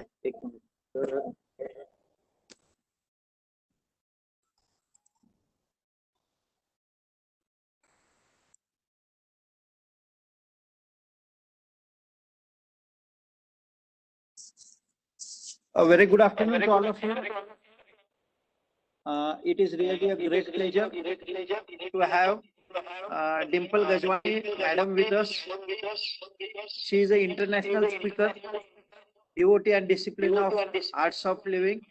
एक minute. A very good afternoon to all of you. It is really a great pleasure to have Dimple Gajwani Madam with us. She is an international speaker, devotee and discipline of arts of living.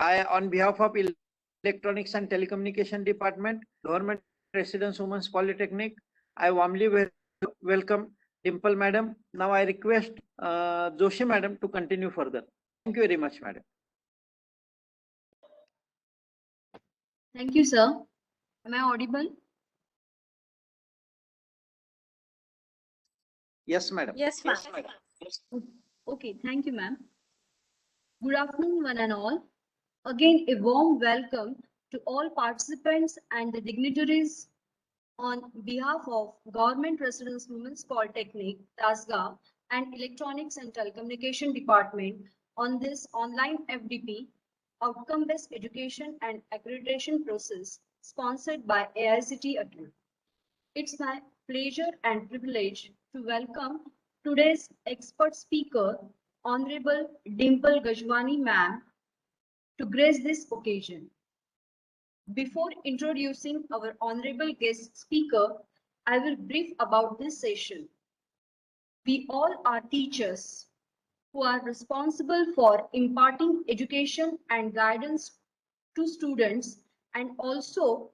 I, on behalf of Electronics and Telecommunication Department, Government Residence Women's Polytechnic, I warmly welcome Dimple Madam. Now I request Joshi Madam to continue further. Thank you very much, Madam. Thank you, sir. Am I audible? Yes, madam. Yes, ma'am. Okay, thank you, ma'am. Good afternoon, one and all. Again, a warm welcome to all participants and the dignitaries on behalf of Government Residence Women's Polytechnic, TASGA, and Electronics and Telecommunication Department on this online FDP, Outcome-Based Education and Accreditation Process, sponsored by AICTE ATU. It's my pleasure and privilege to welcome today's expert speaker, Honorable Dimple Gajwani ma'am, to grace this occasion. Before introducing our honorable guest speaker, I will brief about this session. We all are teachers who are responsible for imparting education and guidance to students and also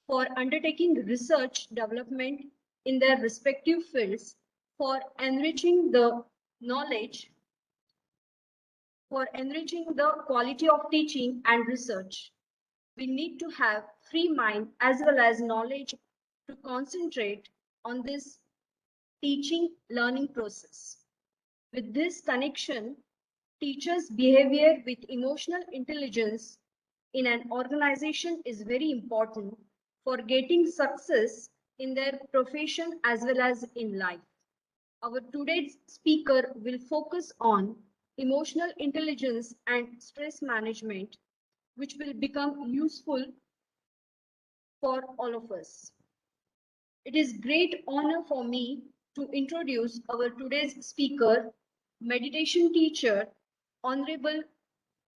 for undertaking research development in their respective fields for enriching the knowledge, for enriching the quality of teaching and research. We need to have free mind as well as knowledge to concentrate on this teaching learning process. With this connection, teachers' behavior with emotional intelligence in an organization is very important for getting success in their profession as well as in life. Our today's speaker will focus on emotional intelligence and stress management, which will become useful for all of us. It is great honor for me to introduce our today's speaker, meditation teacher, Honorable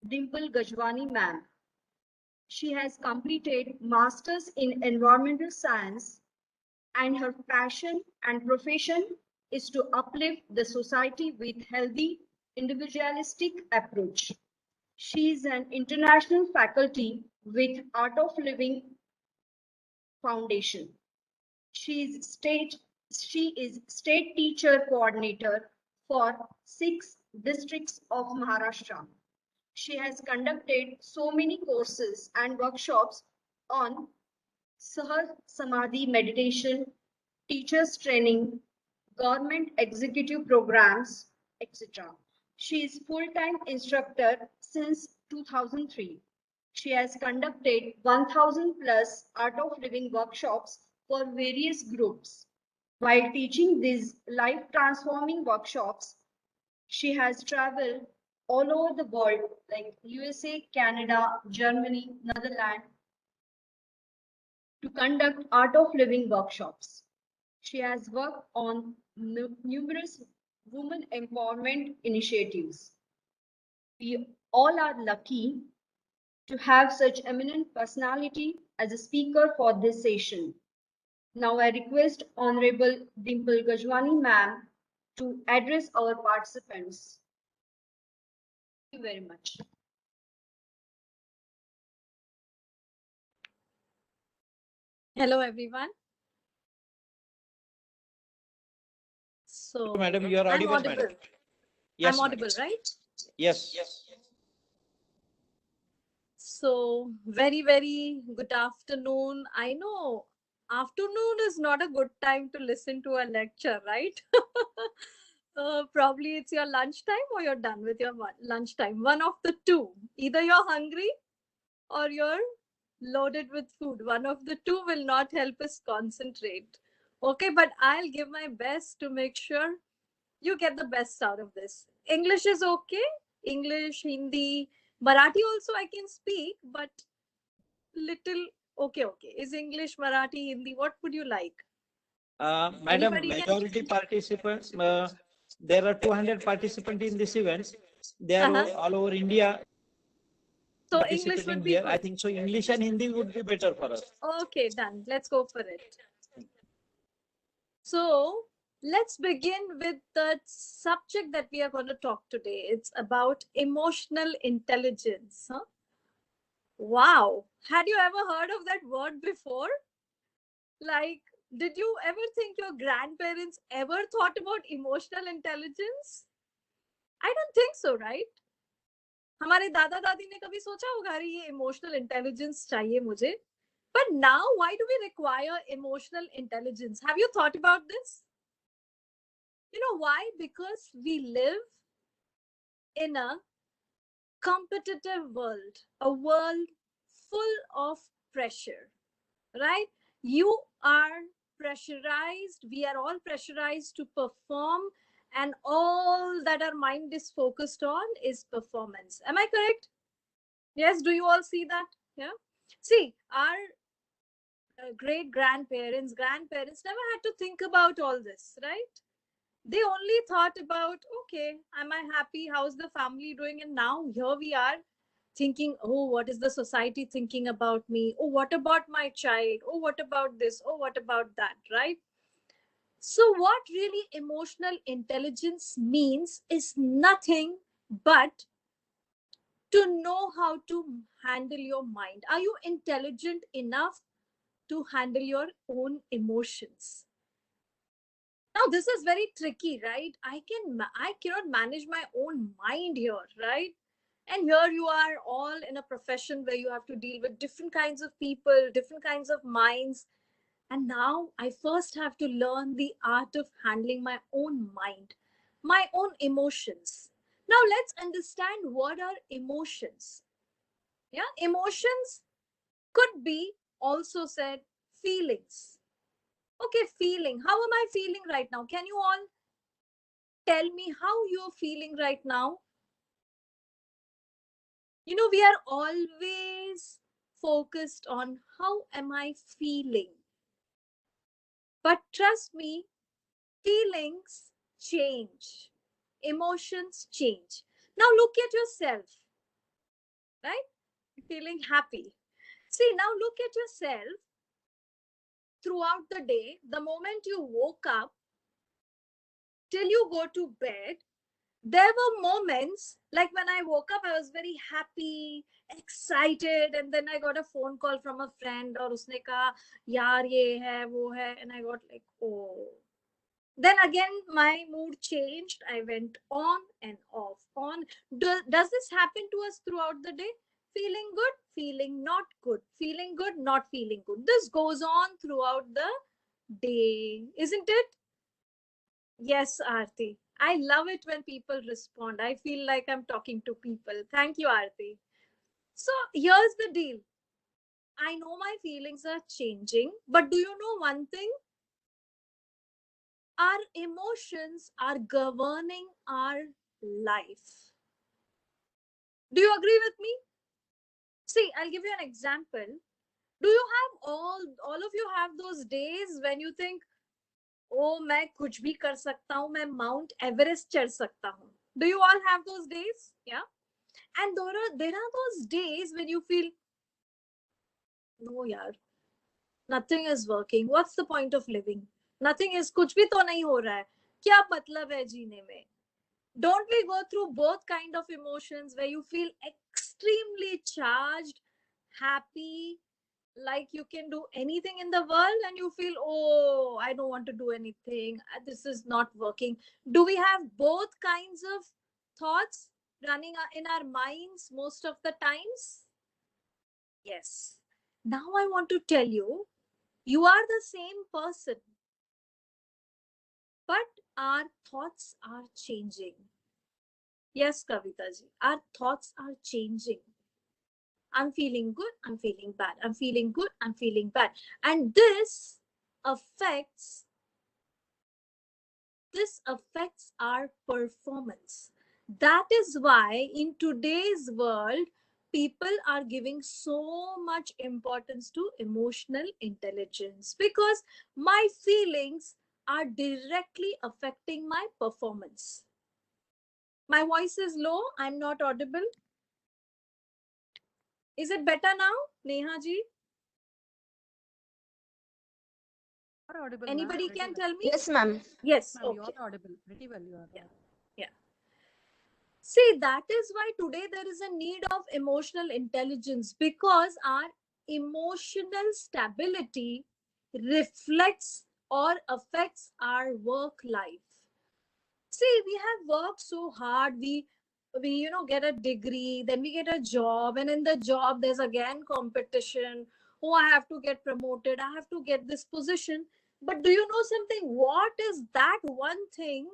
Dimple Gajwani ma'am. She has completed Masters in Environmental Science and her passion and profession is to uplift the society with healthy individualistic approach. She is an international faculty with Art of Living Foundation. She is state teacher coordinator for 6 districts of Maharashtra. She has conducted so many courses and workshops on Sahar Samadhi meditation, teachers training, government executive programs, etc. She is full-time instructor since 2003. She has conducted 1000 plus Art of Living workshops for various groups. While teaching these life-transforming workshops, she has traveled all over the world like USA, Canada, Germany, Netherlands to conduct Art of Living workshops. She has worked on numerous women empowerment initiatives. We all are lucky to have such eminent personality as a speaker for this session. Now I request Honorable Dimple Gajwani ma'am to address our participants. Thank you very much. Hello, everyone. So, Madam, you are I'm audible, audible. madam. Yes, I'm audible, madam. right? Yes. So, very, very good afternoon. I know afternoon is not a good time to listen to a lecture, right? Probably it's your lunchtime or you're done with your lunchtime. One of the two. Either you're hungry or you're loaded with food. One of the two will not help us concentrate. Okay, but I'll give my best to make sure you get the best out of this. English is okay. English, Hindi, Marathi also I can speak, but little okay. Is English, Marathi, Hindi? What would you like? Madam, Anybody can- majority participants, there are 200 participants in this event. They are Uh-huh. all over India So English participating would be here. I good. think so. English and Hindi would be better for us. Okay, done. Let's go for it. So let's begin with the subject that we are going to talk today. It's about emotional intelligence. Huh? Wow. Had you ever heard of that word before? Like, did you ever think your grandparents ever thought about emotional intelligence? I don't think so, right? हमारे दादा दादी ने कभी सोचा होगा अरे ये emotional intelligence चाहिए मुझे. But now, why do we require emotional intelligence? Have you thought about this? You know why? Because we live in a competitive world, a world full of pressure, right? You are pressurized, we are all pressurized to perform, and all that our mind is focused on is performance. Am I correct? Yes, do you all see that? Yeah. See, our great grandparents never had to think about all this, right? They only thought about, okay, am I happy? How's the family doing? And now here we are thinking, oh, what is the society thinking about me? Oh, what about my child? Oh, what about this? Oh, what about that, right? So, what really emotional intelligence means is nothing but to know how to handle your mind. Are you intelligent enough to handle your own emotions? Now this is very tricky, right? I cannot manage my own mind here, right? And here you are all in a profession where you have to deal with different kinds of people, different kinds of minds. And now I first have to learn the art of handling my own mind, my own emotions. Now let's understand what are emotions. Yeah, emotions could be also said feelings. Okay, feeling. How am I feeling right now? Can you all tell me how you're feeling right now? You know, we are always focused on how am I feeling. But trust me, feelings change, emotions change. Now look at yourself, right? Feeling happy. See, now look at yourself throughout the day. The moment you woke up till you go to bed, there were moments like when I woke up, I was very happy, excited, and then I got a phone call from a friend, और उसने कहा यार ये है वो है, and I got like oh. Then again, my mood changed. I went on and off. On. Does this happen to us throughout the day? Feeling good, feeling not good, feeling good, not feeling good. This goes on throughout the day, isn't it? Yes, Aarti. I love it when people respond. I feel like I'm talking to people. Thank you, Aarti. So here's the deal. I know my feelings are changing, but do you know one thing? Our emotions are governing our life. Do you agree with me? See, I'll give you an example. Do you have all of you have those days when you think, oh, मैं कुछ भी कर सकता हूँ, मैं Mount Everest चढ़ सकता हूँ? Do you all have those days? Yeah. And there are those days when you feel, no, yaar, nothing is working. What's the point of living? Nothing is, कुछ भी तो नहीं हो रहा है. क्या मतलब है जीने में? Don't we go through both kind of emotions where you feel extremely charged, happy, like you can do anything in the world, and you feel, oh, I don't want to do anything. This is not working. Do we have both kinds of thoughts running in our minds most of the times? Yes. Now I want to tell you, you are the same person, but our thoughts are changing. Yes, Kavita ji, our thoughts are changing. I'm feeling good, I'm feeling bad. I'm feeling good, I'm feeling bad. And affects this affects our performance. That is why in today's world, people are giving so much importance to emotional intelligence, because my feelings are directly affecting my performance. My voice is low. I'm not audible. Is it better now, Neha ji? Are audible, ma'am. Anybody Pretty can well. tell me? Yes, ma'am. Yes. Ma'am, you Okay. are audible. Pretty well, you are. Yeah. Yeah. See, that is why today there is a need of emotional intelligence, because our emotional stability reflects or affects our work life. See, we have worked so hard. We get a degree, then we get a job, and in the job there's again competition. Oh, I have to get promoted. I have to get this position. But do you know something? What is that one thing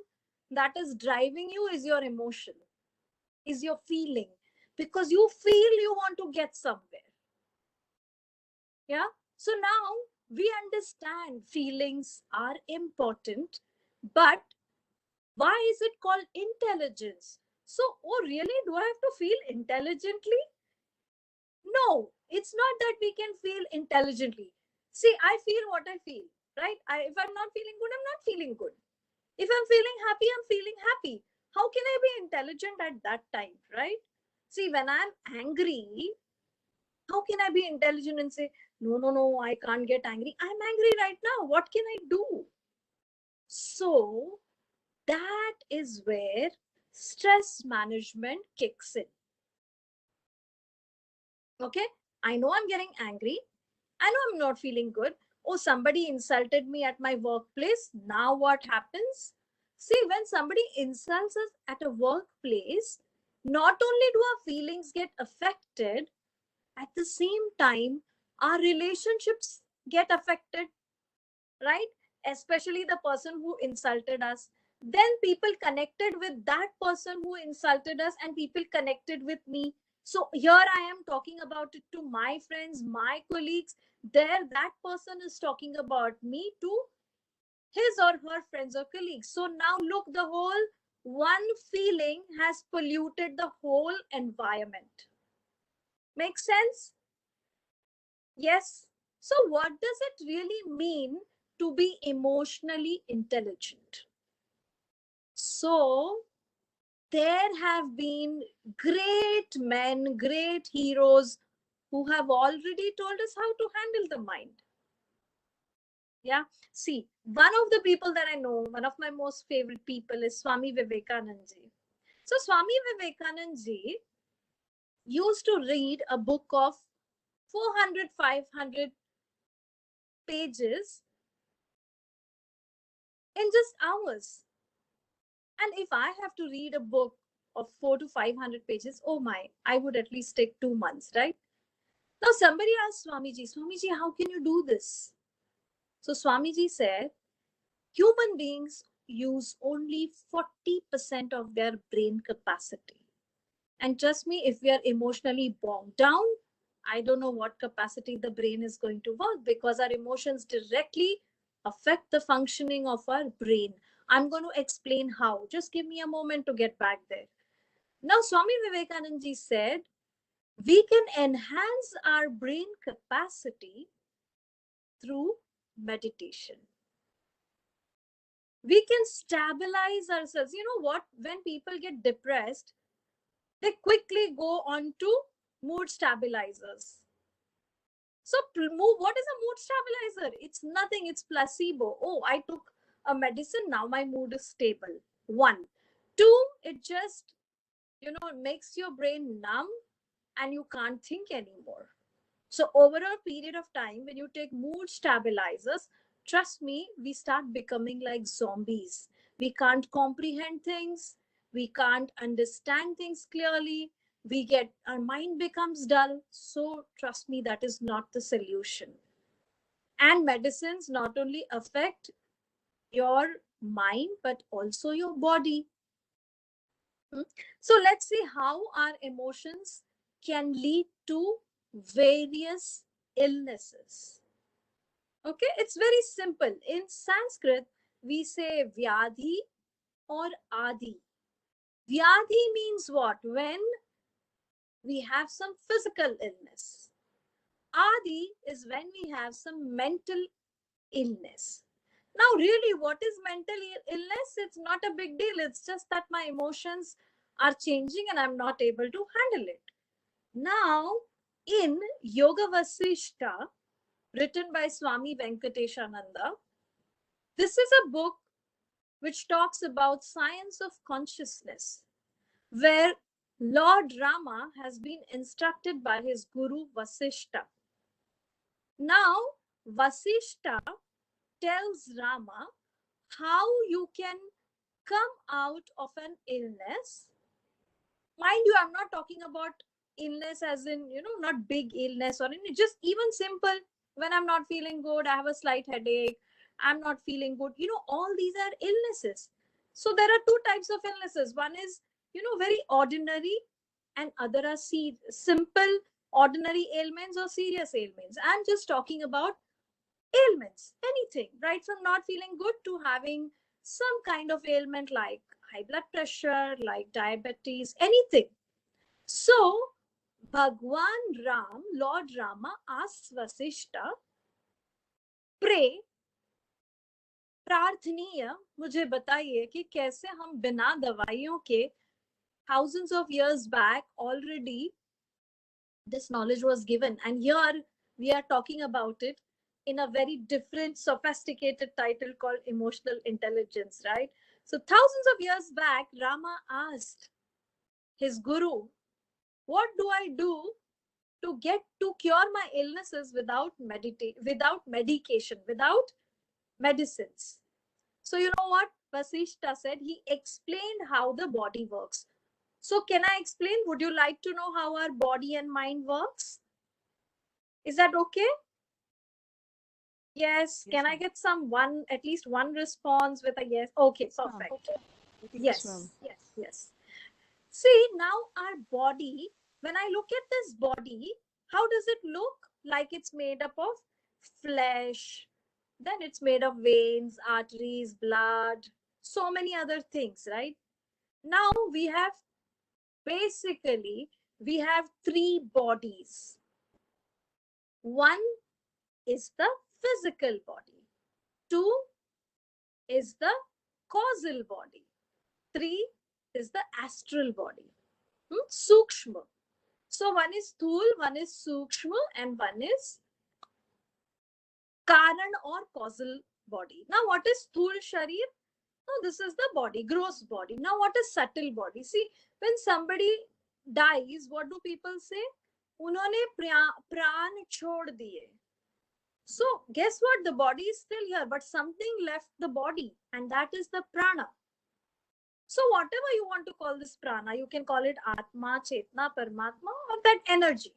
that is driving you is your emotion, is your feeling, because you feel you want to get somewhere. Yeah. So now we understand feelings are important, but why is it called intelligence? So, oh, really? Do I have to feel intelligently? No, it's not that we can feel intelligently. See, I feel what I feel, right? If I'm not feeling good, I'm not feeling good. If I'm feeling happy, I'm feeling happy. How can I be intelligent at that time, right? See, when I'm angry, how can I be intelligent and say, no, no, no, I can't get angry? I'm angry right now. What can I do? So, that is where stress management kicks in. Okay, I know I'm getting angry. I know I'm not feeling good. Oh, somebody insulted me at my workplace. Now what happens? See, when somebody insults us at a workplace, not only do our feelings get affected, at the same time, our relationships get affected, right? Especially the person who insulted us. Then people connected with that person who insulted us, and people connected with me. So here I am talking about it to my friends, my colleagues. There, that person is talking about me to his or her friends or colleagues. So now look, the whole one feeling has polluted the whole environment. Makes sense? Yes. So, what does it really mean to be emotionally intelligent? So, there have been great men, great heroes who have already told us how to handle the mind. Yeah. See, one of the people that I know, one of my most favorite people is Swami Vivekanand ji. So, Swami Vivekanand ji used to read a book of 400, 500 pages in just hours. And if I have to read a book of 400 to 500 pages, oh my, I would at least take 2 months, right? Now somebody asked Swamiji, how can you do this? So Swamiji said, human beings use only 40% of their brain capacity. And trust me, if we are emotionally bogged down, I don't know what capacity the brain is going to work, because our emotions directly affect the functioning of our brain. I'm going to explain how. Just give me a moment to get back there. Now, Swami Vivekanand ji said, we can enhance our brain capacity through meditation. We can stabilize ourselves. You know what? When people get depressed, they quickly go on to mood stabilizers. So, what is a mood stabilizer? It's nothing, it's placebo. Oh, I took a medicine, now my mood is stable. One. Two, it just, makes your brain numb and you can't think anymore. So, over a period of time, when you take mood stabilizers, trust me, we start becoming like zombies. We can't comprehend things, we can't understand things clearly, our mind becomes dull. So, trust me, that is not the solution. And medicines not only affect your mind, but also your body. So, let's see how our emotions can lead to various illnesses. Okay, it's very simple. In Sanskrit, we say Vyadhi or Adi. Vyadhi means what? When we have some physical illness. Adi is when we have some mental illness. Now, really, what is mental illness? It's not a big deal. It's just that my emotions are changing and I'm not able to handle it. Now, in Yoga Vasishta, written by Swami Venkateshananda, this is a book which talks about science of consciousness, where Lord Rama has been instructed by his guru Vasishta. Now, Vasishta tells Rama how you can come out of an illness. Mind you, I'm not talking about illness as in, not big illness or anything, just even simple. When I'm not feeling good, I have a slight headache, I'm not feeling good. All these are illnesses. So there are two types of illnesses. One is, very ordinary, and other are simple, ordinary ailments or serious ailments. I'm just talking about ailments, anything, right from not feeling good to having some kind of ailment like high blood pressure, like diabetes, anything. So, Bhagwan Ram, Lord Rama asks Vasishta, pray, प्रार्थनीय मुझे बताइए कि कैसे हम बिना दवाइयों के thousands of years back already this knowledge was given, and here we are talking about it in a very different sophisticated title called emotional intelligence, right? So thousands of years back Rama asked his guru, what do I do to get to cure my illnesses without medication, without medicines? So you know what Vasishta said? He explained how the body works. So can I explain? Would you like to know how our body and mind works? Is that okay? Yes. Can I get at least one response with a yes? Okay, perfect. Yes. See, now our body, when I look at this body, how does it look? Like it's made up of flesh, then it's made of veins, arteries, blood, so many other things, right? Now we have three bodies. One is the physical body. Two is the causal body. Three is the astral body. Sukshma. So one is Sthul, one is Sukshma, and one is Karan or causal body. Now what is Sthul Sharir? No, this is the body, gross body. Now what is subtle body? See, when somebody dies, what do people say? Unhone pran chhod diye. So guess what? The body is still here, but something left the body, and that is the prana. So whatever you want to call this prana, you can call it Atma, Chetna, Paramatma, or that energy.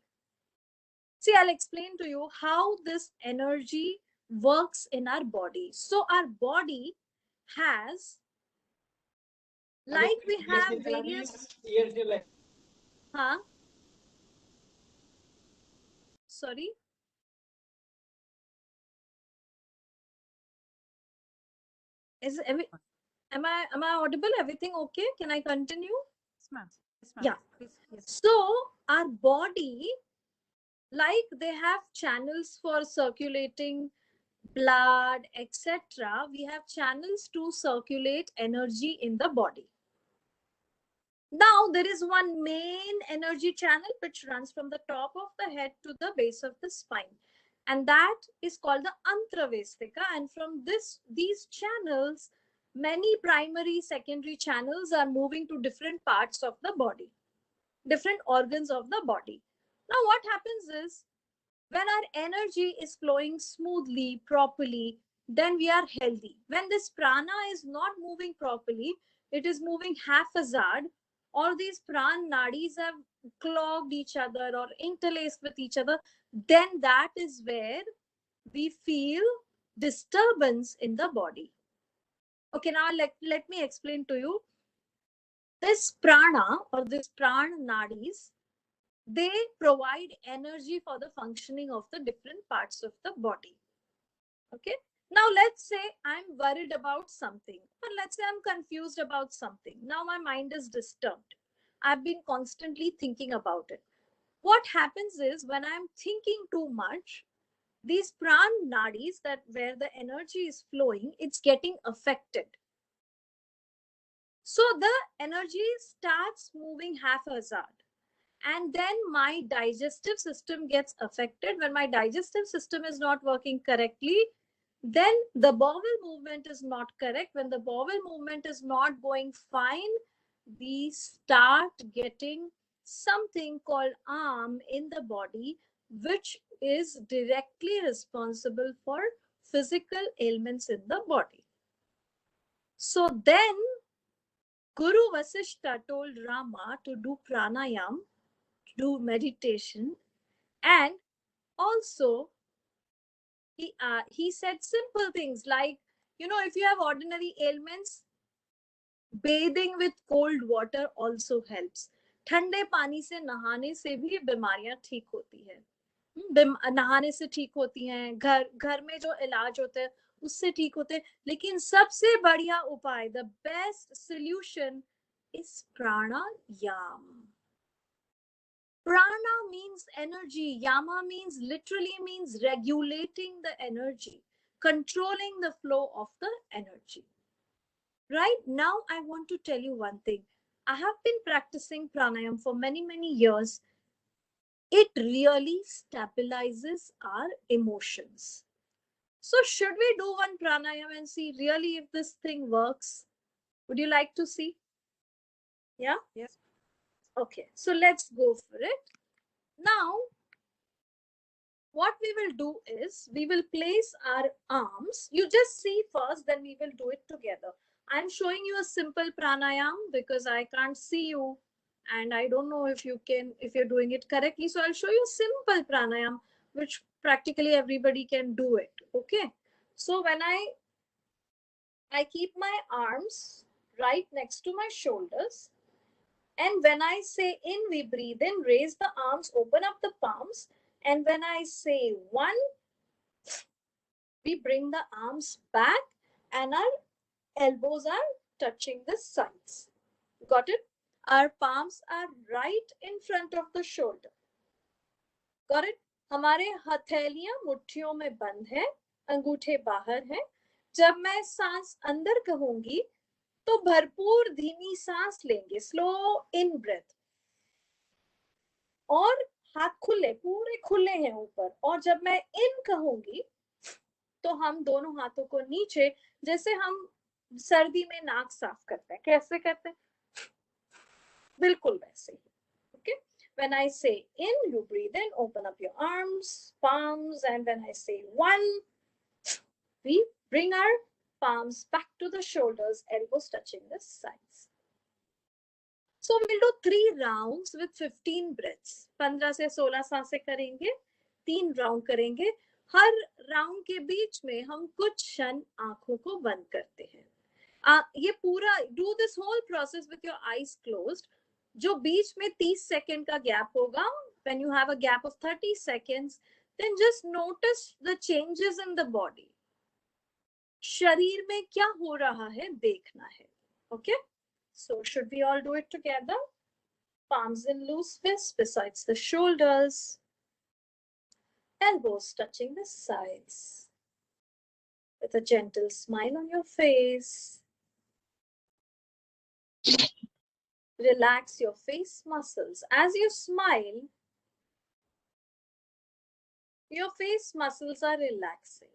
See, I'll explain to you how this energy works in our body. So our body has, like we have various... Huh? Sorry? Am I audible? Everything okay? Can I continue? Yes, ma'am. Yeah. Please, yes. So our body, like they have channels for circulating blood, etc. We have channels to circulate energy in the body. Now there is one main energy channel which runs from the top of the head to the base of the spine, and that is called the Antravestika. And from these channels, many primary, secondary channels are moving to different parts of the body, different organs of the body. Now what happens is, when our energy is flowing smoothly, properly, then we are healthy. When this prana is not moving properly, it is moving haphazard, or these prana nadis have clogged each other or interlaced with each other, then that is where we feel disturbance in the body. Okay, now let me explain to you. This prana or this prana nadis, they provide energy for the functioning of the different parts of the body. Okay. Now, let's say I'm worried about something, or let's say I'm confused about something. Now, my mind is disturbed. I've been constantly thinking about it. What happens is when I'm thinking too much, these pran nadis, that where the energy is flowing, it's getting affected. So the energy starts moving haphazard. And then my digestive system gets affected. When my digestive system is not working correctly, then the bowel movement is not correct. When the bowel movement is not going fine, we start getting something called arm in the body, which is directly responsible for physical ailments in the body. So then Guru Vasishta told Rama to do pranayam, to do meditation, and also he said simple things like, if you have ordinary ailments, bathing with cold water also helps. ठंडे पानी से नहाने से भी बीमारियां ठीक होती है. नहाने से ठीक होती हैं, घर में जो इलाज होते हैं उससे ठीक होते हैं. लेकिन सबसे बढ़िया उपाय, the best solution is pranayama. Prana means energy. Yama literally means regulating the energy, controlling the flow of the energy. Right now, I want to tell you one thing. I have been practicing pranayam for many, many years. It really stabilizes our emotions. So should we do one pranayam and see really if this thing works? Would you like to see? Yeah? Yes. Okay, so let's go for it. Now, what we will do is we will place our arms. You just see first, then we will do it together. I'm showing you a simple pranayam because I can't see you and I don't know if you're doing it correctly. So I'll show you a simple pranayam, which practically everybody can do it. Okay. So when I keep my arms right next to my shoulders, and when I say in, we breathe in, raise the arms, open up the palms. And when I say one, we bring the arms back and our elbows are touching the sides. Got it? Our palms are right in front of the shoulder. Got it? हमारे हथेलियां मुट्ठियों में बंद है, अंगूठे बाहर हैं. जब मैं सांस अंदर कहूंगी तो भरपूर धीमी सांस लेंगे, स्लो इन ब्रेथ, और हाथ खुले, पूरे खुले हैं ऊपर. और जब मैं इन कहूंगी तो हम दोनों हाथों को नीचे, जैसे हम सर्दी में नाक साफ करते हैं, कैसे करते हैं, बिल्कुल वैसे ही. Okay? When I say in, you breathe in, open up your arms, palms, and when I say one, we bring our palms back to the shoulders, elbows touching the sides. So we'll do 3 rounds with 15 breaths. 15 से 16 सांसें करेंगे, 3 round करेंगे. हर round के बीच में हम कुछ क्षण आंखों को बंद करते हैं. ये पूरा do this whole process with your eyes closed. जो बीच में 30 सेकंड का गैप होगा, when you have a gap of 30 seconds, then just notice the changes in the body. शरीर में क्या हो रहा है देखना है. Okay? So should we all do it together? Palms in loose fists besides the shoulders. Elbows touching the sides. With a gentle smile on your face. Relax your face muscles. As you smile, your face muscles are relaxing.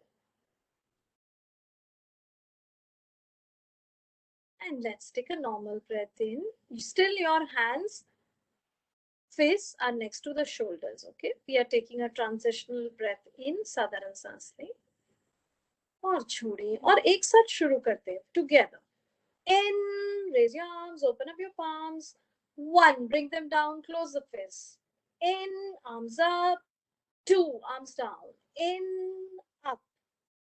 And let's take a normal breath in. Still your hands, fists are next to the shoulders. Okay, we are taking a transitional breath in, साधारण सांस लें और छोड़ें, और एक साथ शुरू करते हैं together. In, raise your arms, open up your palms. 1, bring them down, close the fists. In, arms up. 2, arms down. In, up.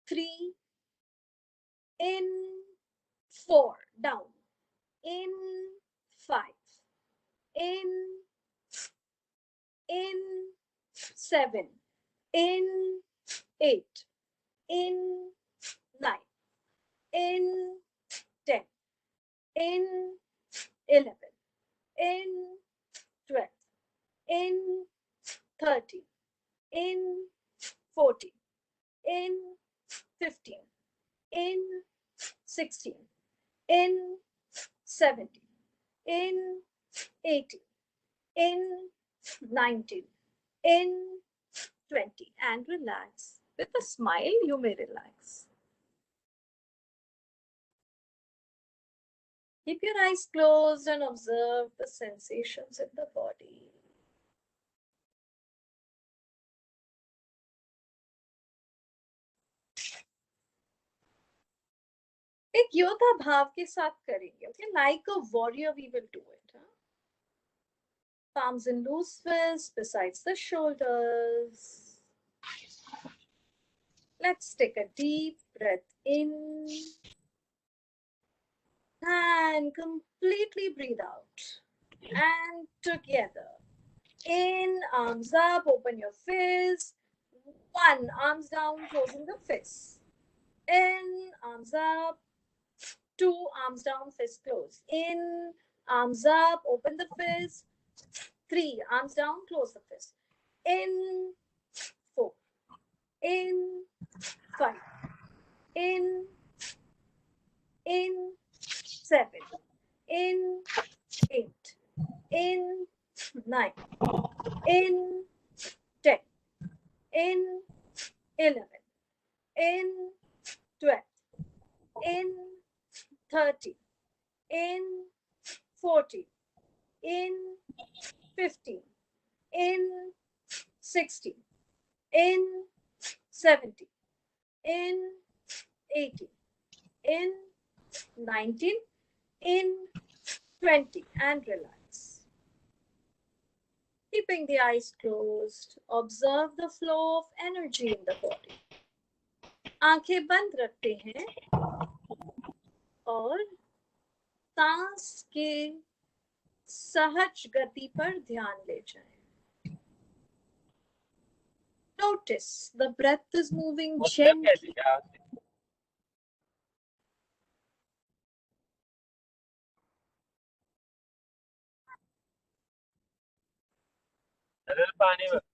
3, in. 4, down. In, 5. In, 7. In, 8. In, 9, in 10, in 11, in 12, in 13, in 14, in 15, in 16, in 17, in 18, in 19, in 20, and relax. With a smile, you may relax. Keep your eyes closed and observe the sensations in the body. एक योद्धा भाव के साथ करेंगे, okay? Like a warrior, we will do it. Huh? Palms in loose fists besides the shoulders. Let's take a deep breath in and completely breathe out. And together. In, arms up, open your fist. 1, arms down, closing the fist. In, arms up. 2, arms down, fist close. In, arms up, open the fist. 3, arms down, close the fist. In, 4. In, 5. In, 7. In, 8. In, 9. In, 10. In, 11. In, 12. In, 13. In, 14. In, 15. In, 16. In, 17. In, 18. In, 19. In, 20. And relax. Keeping the eyes closed, observe the flow of energy in the body. आंखें बंद रखते हैं और सांस के सहज गति पर ध्यान ले जाएं. Notice the breath is moving gently.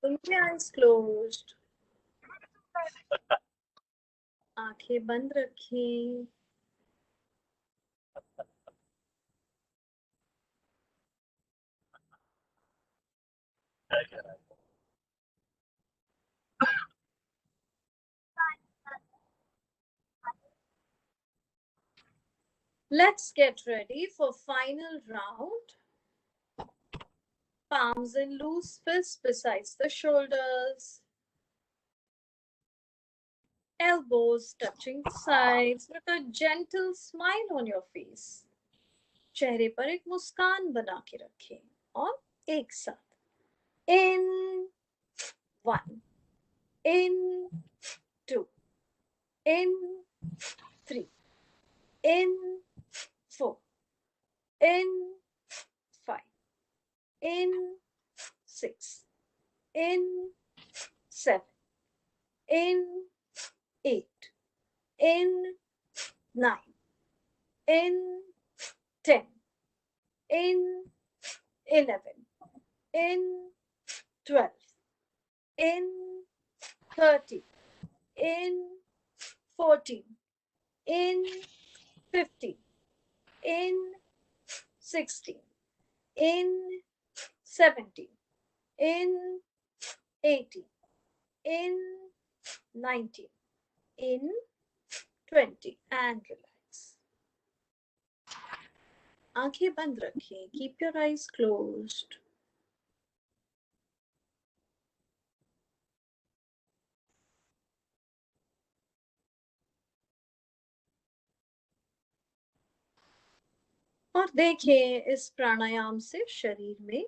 Keeping the eyes closed. आंखें बंद रखें. Let's get ready for final round. Palms in loose fists besides the shoulders. Elbows touching the sides with a gentle smile on your face. चेहरे पर एक मुस्कान बना के रखें और एक साथ. In 1, in 2, in 3, in 4, in 5, in 6, in 7, in 8, in 9, in 10, in 11, in 12, in 13, in 14, in 15, in 16, in 17, in 18, in 19, in 20, and relax. आंखें बंद रखें. Keep your eyes closed. और देखें इस प्राणायाम से शरीर में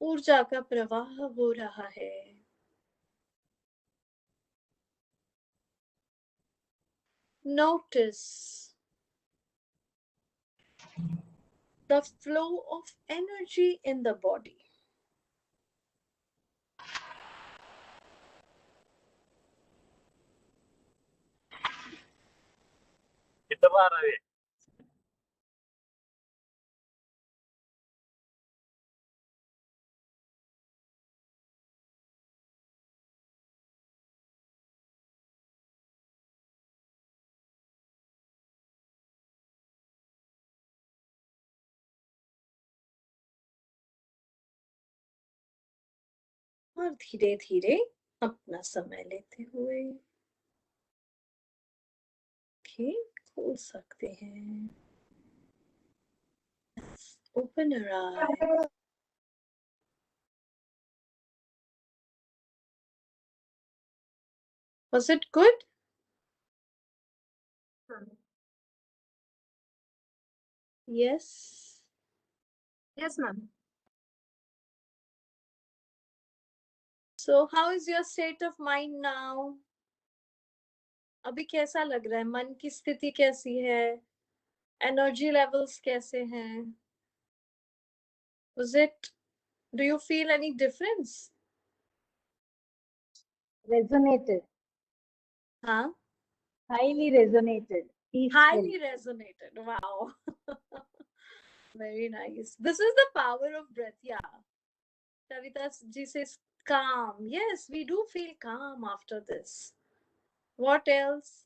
ऊर्जा का प्रवाह हो रहा है. Notice the flow of energy in the body. और धीरे धीरे अपना समय लेते हुए खोल सकते हैं। Open your eyes. Was it good? Yes. Yes, ma'am. So how is your state of mind now? अभी कैसा लग रहा है? मन की स्थिति कैसी है? एनर्जी लेवल्स कैसे हैं? Do you feel any difference? Resonated, Huh? highly resonated, peaceful. Highly resonated. Wow. Very nice. This is the power of breath. Yeah. Kavita ji says calm. Yes, we do feel calm after this. What else?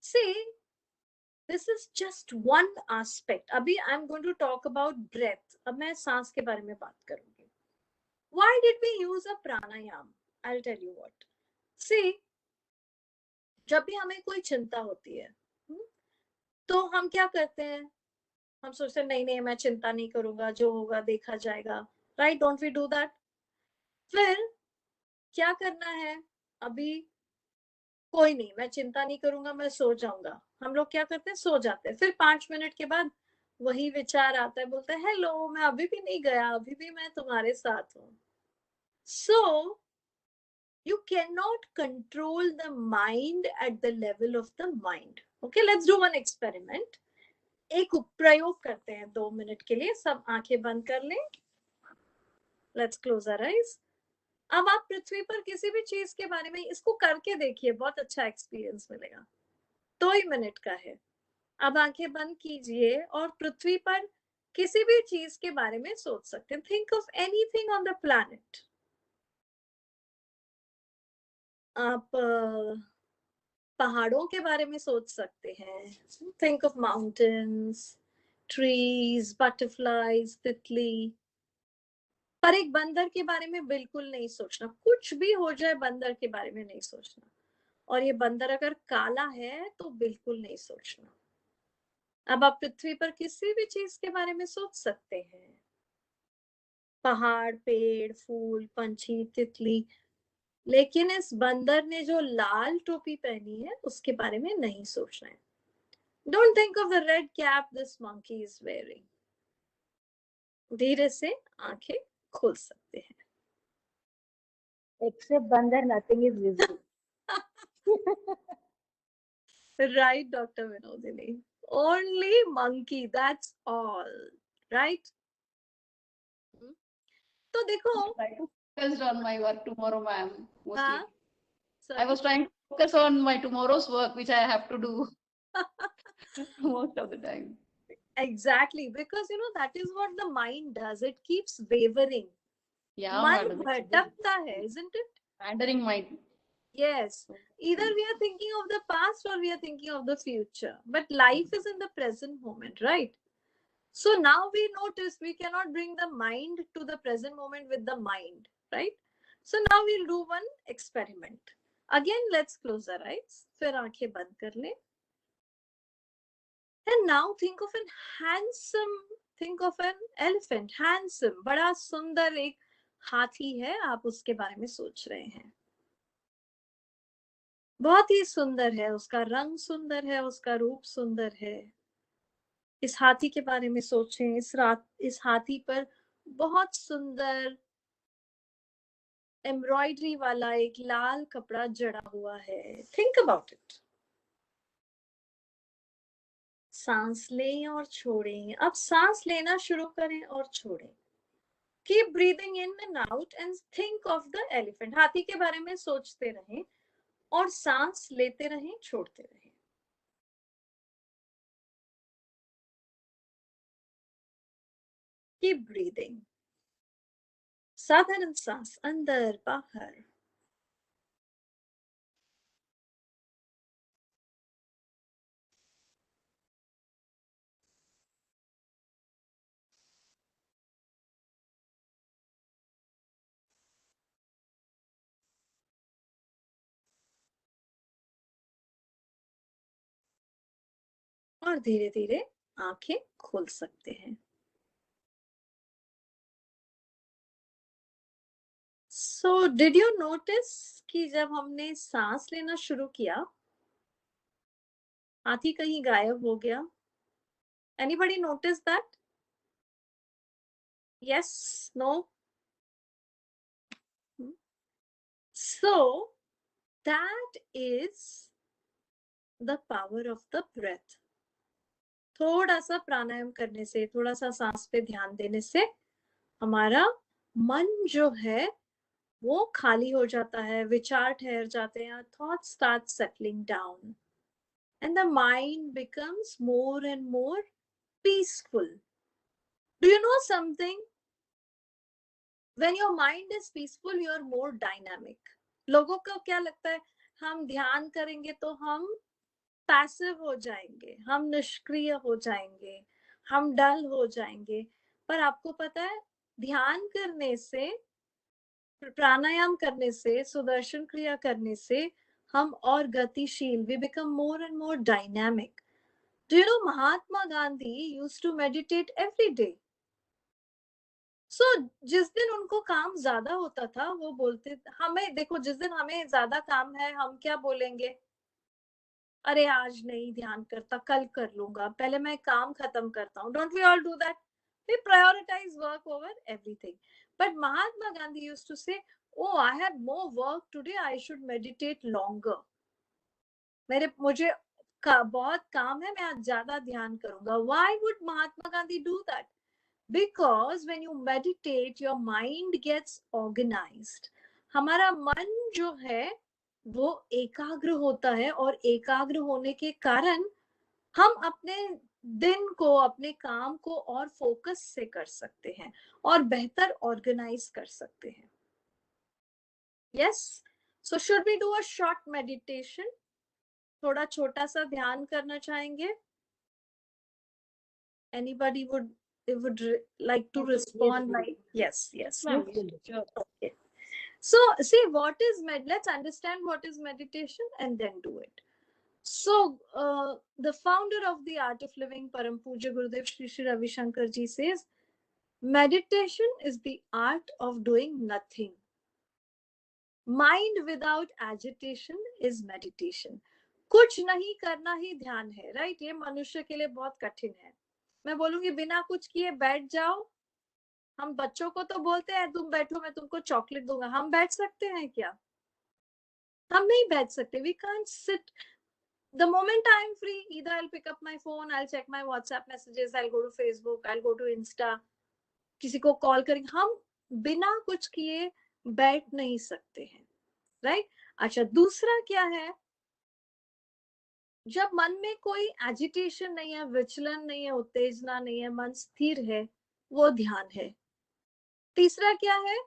See, this is just one aspect. Abhi I'm going to talk about breath. अब मैं सांस के बारे में बात करूंगी. Why did we use a pranayam? I'll tell you what. See, जब भी हमें कोई चिंता होती है, तो हम क्या करते हैं? हम सोचते हैं नहीं नहीं मैं चिंता नहीं करूंगा, जो होगा देखा जाएगा. Right? Don't we do that? फिर क्या करना है? अभी कोई नहीं, मैं चिंता नहीं करूंगा, मैं सो जाऊंगा. हम लोग क्या करते हैं? सो जाते हैं. फिर 5 मिनट के बाद वही विचार आता है, बोलता है हेलो मैं अभी भी नहीं गया, अभी भी मैं तुम्हारे साथ हूँ. So you cannot control the mind at the level of the mind. Okay, let's do one experiment. एक प्रयोग करते हैं 2 मिनट के लिए. सब आंखें बंद कर लें. Let's close our eyes. अब आप पृथ्वी पर किसी भी चीज के बारे में इसको करके देखिए, बहुत अच्छा एक्सपीरियंस मिलेगा. 2 ही मिनट का है. अब आंखें बंद कीजिए और पृथ्वी पर किसी भी चीज के बारे में सोच सकते हैं. Think of anything on the planet. आप पहाड़ों के बारे में सोच सकते हैं. Think of mountains, trees, butterflies, तितली. पर एक बंदर के बारे में बिल्कुल नहीं सोचना. कुछ भी हो जाए बंदर के बारे में नहीं सोचना. और ये बंदर अगर काला है तो बिल्कुल नहीं सोचना. अब आप पृथ्वी पर किसी भी चीज के बारे में सोच सकते हैं. पहाड़, पेड़, फूल, पंछी, तितली. लेकिन इस बंदर ने जो लाल टोपी पहनी है उसके बारे में नहीं सोचना है. Don't think of the red cap this monkey is wearing. धीरे से आंखें खोल सकते हैं. Except Bandar, nothing is visible. Right, Dr. Vinodini. Only monkey, that's all. Right? तो देखो. Focused on my work tomorrow, ma'am. हाँ? I was trying to focus on my tomorrow's work, which I have to do most of the time. Exactly, because you know that is what the mind does. It keeps wavering. Yeah, मन madam. भटकता है, isn't it? Wandering mind. Yes. Either we are thinking of the past or we are thinking of the future. But life is in the present moment, right? So now we notice we cannot bring the mind to the present moment with the mind, right? So now we'll do one experiment. Again, let's close our eyes. फिर आंखें बंद कर लें. And now think of an elephant. Handsome, बड़ा सुंदर एक हाथी है, आप उसके बारे में सोच रहे हैं. बहुत ही सुंदर है, उसका रंग सुंदर है, उसका रूप सुंदर है. इस हाथी के बारे में सोचें. इस हाथी पर बहुत सुंदर एम्ब्रॉयडरी वाला एक लाल कपड़ा जड़ा हुआ है. Think about it. सांस लें और छोड़ें. अब सांस लेना शुरू करें और छोड़ें. Keep breathing in and out and think of the elephant. हाथी के बारे में सोचते रहें और सांस लेते रहें, छोड़ते रहें. Keep breathing. साधारण सांस अंदर बाहर. और धीरे धीरे आंखें खोल सकते हैं. So did you notice कि जब हमने सांस लेना शुरू किया, हाथी कहीं गायब हो गया? Anybody notice that? Yes? No? So that is the power of the breath. थोड़ा सा प्राणायाम करने से, थोड़ा सा सांस पे ध्यान देने से हमारा मन जो है वो खाली हो जाता है, विचार ठहर जाते हैं, thoughts start settling down and the mind becomes more and more peaceful. Do you know something? When your mind is peaceful, you are more dynamic. लोगों को क्या लगता है, हम ध्यान करेंगे तो हम पैसिव हो जाएंगे, हम निष्क्रिय हो जाएंगे, हम डल हो जाएंगे. पर आपको पता है, ध्यान करने से, प्राणायाम करने से, सुदर्शन क्रिया करने से हम और गतिशील, we become more and more dynamic. Do you know Mahatma Gandhi used to meditate every day? So जिस दिन उनको काम ज्यादा होता था, वो बोलते, हमें देखो, जिस दिन हमें ज्यादा काम है, हम क्या बोलेंगे? अरे आज नहीं ध्यान करता, कल कर लूंगा, पहले मैं काम खत्म करता हूँ. Don't we all do that? We prioritize work over everything. But Mahatma Gandhi used to say, oh, I had more work today, I should meditate longer. मुझे बहुत काम है, मैं आज ज्यादा ध्यान करूंगा. Why would Mahatma Gandhi do that? Because when you meditate, your mind gets organized. हमारा मन जो है वो एकाग्र होता है, और एकाग्र होने के कारण हम अपने दिन को, अपने काम को और फोकस से कर सकते हैं और बेहतर ऑर्गेनाइज कर सकते हैं. Yes? So should we do a short meditation? थोड़ा छोटा सा ध्यान करना चाहेंगे? Anybody would like to respond? Like yes, yes. Ma'am, sure. Okay. So see, let's understand what is meditation and then do it. So the founder of the Art of Living, Param Pujya Gurudev Shri Shri Ravi Shankar ji says, meditation is the art of doing nothing. Mind without agitation is meditation. कुछ नहीं करना ही ध्यान है, right? ये मनुष्य के लिए बहुत कठिन है. मैं बोलूंगी बिना कुछ किए बैठ जाओ. हम बच्चों को तो बोलते हैं तुम बैठो, मैं तुमको चॉकलेट दूंगा. हम बैठ सकते हैं क्या? हम नहीं बैठ सकते. We can't sit. The moment I am free, either I'll pick up my phone, I'll check my WhatsApp messages, I'll go to Facebook, I'll go to Insta. किसी को कॉल करेंगे. हम बिना कुछ किए बैठ नहीं सकते हैं, राइट? अच्छा, दूसरा क्या है? जब मन में कोई एजिटेशन नहीं है, विचलन नहीं है, उत्तेजना नहीं है, मन स्थिर है, वो ध्यान है. तीसरा क्या है?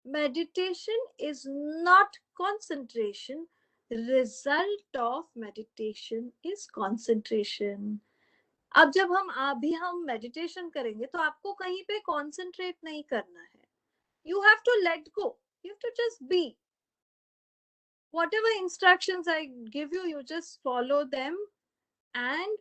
Meditation is not concentration, result of meditation is concentration. अब जब हम मेडिटेशन करेंगे तो आपको कहीं पे कंसंट्रेट नहीं करना है. You have to let go, you have to just be. Whatever instructions I give you, you just follow them and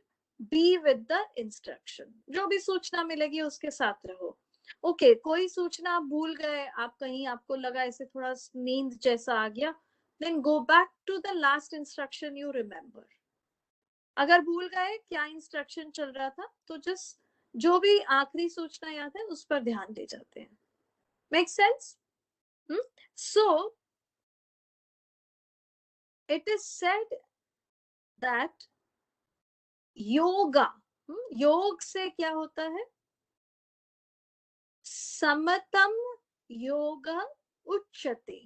be with the instruction. जो भी सूचना मिलेगी उसके साथ रहो. ओके, कोई सूचना आप भूल गए, आप कहीं, आपको लगा ऐसे थोड़ा नींद जैसा आ गया, then go back to the last instruction you remember. अगर भूल गए क्या इंस्ट्रक्शन चल रहा था, तो जस्ट जो भी आखिरी सूचना याद है उस पर ध्यान दे जाते हैं. Make sense? So it is said that yoga, योग से क्या होता है? समतम योग उच्यते.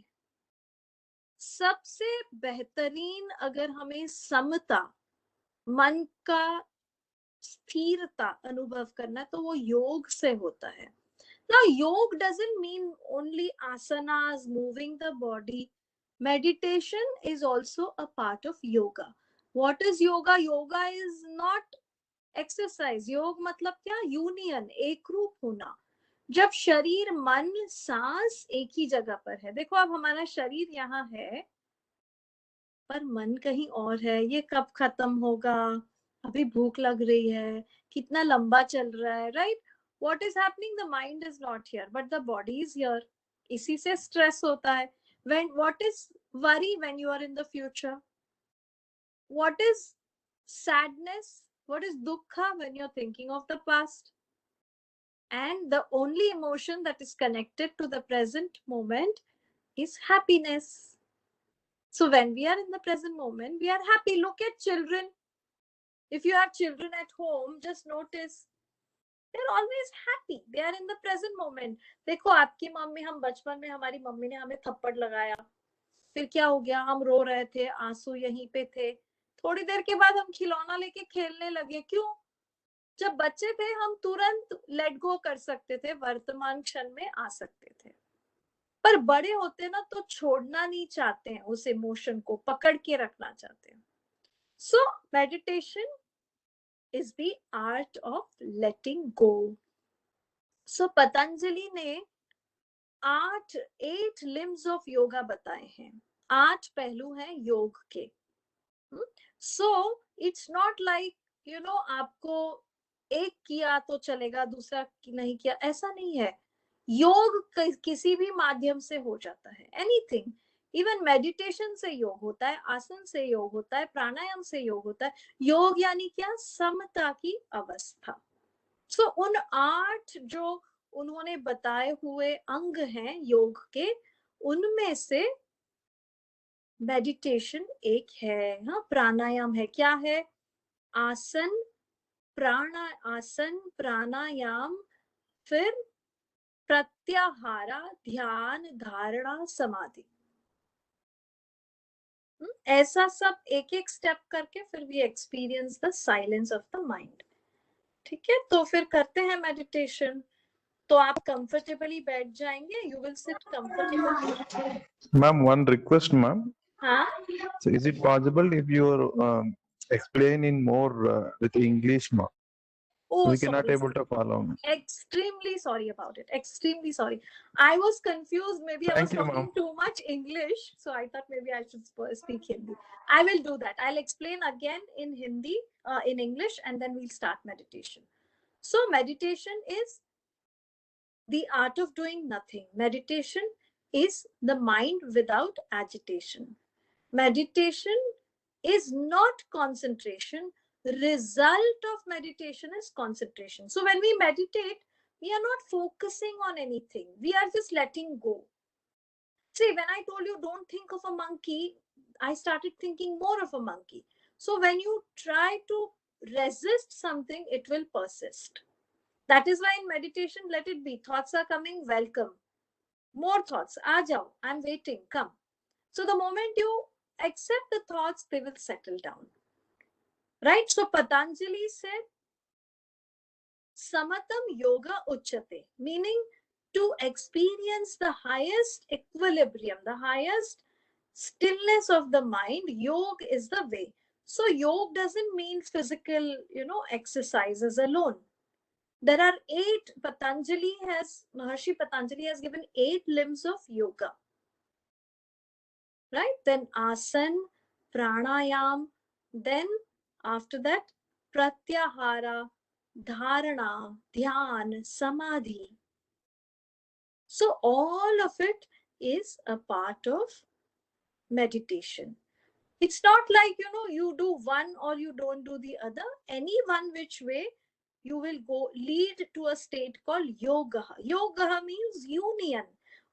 सबसे बेहतरीन, अगर हमें समता, मन का स्थिरता अनुभव करना है तो वो योग से होता है. Now, yoga doesn't mean only asanas, moving the body. Meditation is also a part of yoga. What is yoga? Yoga is not exercise. योग मतलब क्या? यूनियन, एक रूप होना. जब शरीर मन सांस एक ही जगह पर है. देखो अब हमारा शरीर यहाँ है पर मन कहीं और है. ये कब खत्म होगा? अभी भूख लग रही है, कितना लंबा चल रहा है, right? What is happening? The mind is not here, but the body is here. इसी से stress होता है. What is worry when you are in the future? What is sadness? What is dukkha when you're thinking of the past? And the only emotion that is connected to the present moment is happiness. So when we are in the present moment, we are happy. Look at children. If you have children at home, just notice they're always happy. They are in the present moment. देखो आपकी mummy, हम बचपन में हमारी mummy ने हमें थप्पड़ लगाया, फिर क्या हो गया? हम रो रहे थे, आंसू यहीं पे थे. थोड़ी देर के बाद हम खिलौना लेके खेलने लगे. क्यों? जब बच्चे थे हम तुरंत लेट गो कर सकते थे, वर्तमान क्षण में आ सकते थे. पर बड़े होते ना तो छोड़ना नहीं चाहते हैं, उस इमोशन को पकड़ के रखना चाहते हैं. So meditation is the art of letting go. So Patanjali ने 8 limbs of yoga बताए हैं. 8 पहलू हैं योग के. So it's not like आपको एक किया तो चलेगा, दूसरा नहीं किया, ऐसा नहीं है. योग किसी भी माध्यम से हो जाता है. एनीथिंग. इवन मेडिटेशन से योग होता है, आसन से योग होता है, प्राणायाम से योग होता है. योग यानी क्या? समता की अवस्था. सो उन 8 जो उन्होंने बताए हुए अंग हैं योग के, उनमें से मेडिटेशन एक है. हाँ, प्राणायाम है. क्या है? आसन, प्राणायाम, फिर प्रत्याहारा, ध्यान, धारणा, समाधि. ऐसा सब एक एक स्टेप करके फिर we experience the silence of the mind. ठीक है, तो फिर करते हैं मेडिटेशन. तो आप कंफर्टेबली बैठ जाएंगे. You will sit comfortably. Ma'am, one request, ma'am. हाँ, So is it possible if you explain in more with English, ma'am? oh We cannot sorry, able to follow. Ma'am. extremely sorry about it. Extremely sorry. I was confused. Maybe I was Thank you, talking ma'am. too much English, so I thought maybe I should speak Hindi. I will do that. I'll explain again in Hindi, in English, and then we'll start meditation. So meditation is the art of doing nothing. Meditation is the mind without agitation. Meditation is not concentration. Result of meditation is concentration. So when we meditate, we are not focusing on anything. We are just letting go. See, when I told you don't think of a monkey, I started thinking more of a monkey. So when you try to resist something, it will persist. That is why in meditation, let it be. Thoughts are coming, welcome. More thoughts. Aa jao, I'm waiting, come. So the moment you accept the thoughts, they will settle down. Right? So Patanjali said, Samatam Yoga Uchate, meaning to experience the highest equilibrium, the highest stillness of the mind, yoga is the way. So yoga doesn't mean physical, exercises alone. There are 8, Maharshi Patanjali has given 8 limbs of yoga. Right? Then asan, pranayam, then after that, pratyahara, dharana, dhyan, samadhi. So all of it is a part of meditation. It's not like, you do one or you don't do the other. Any one which way you will go lead to a state called yoga. Yoga means union,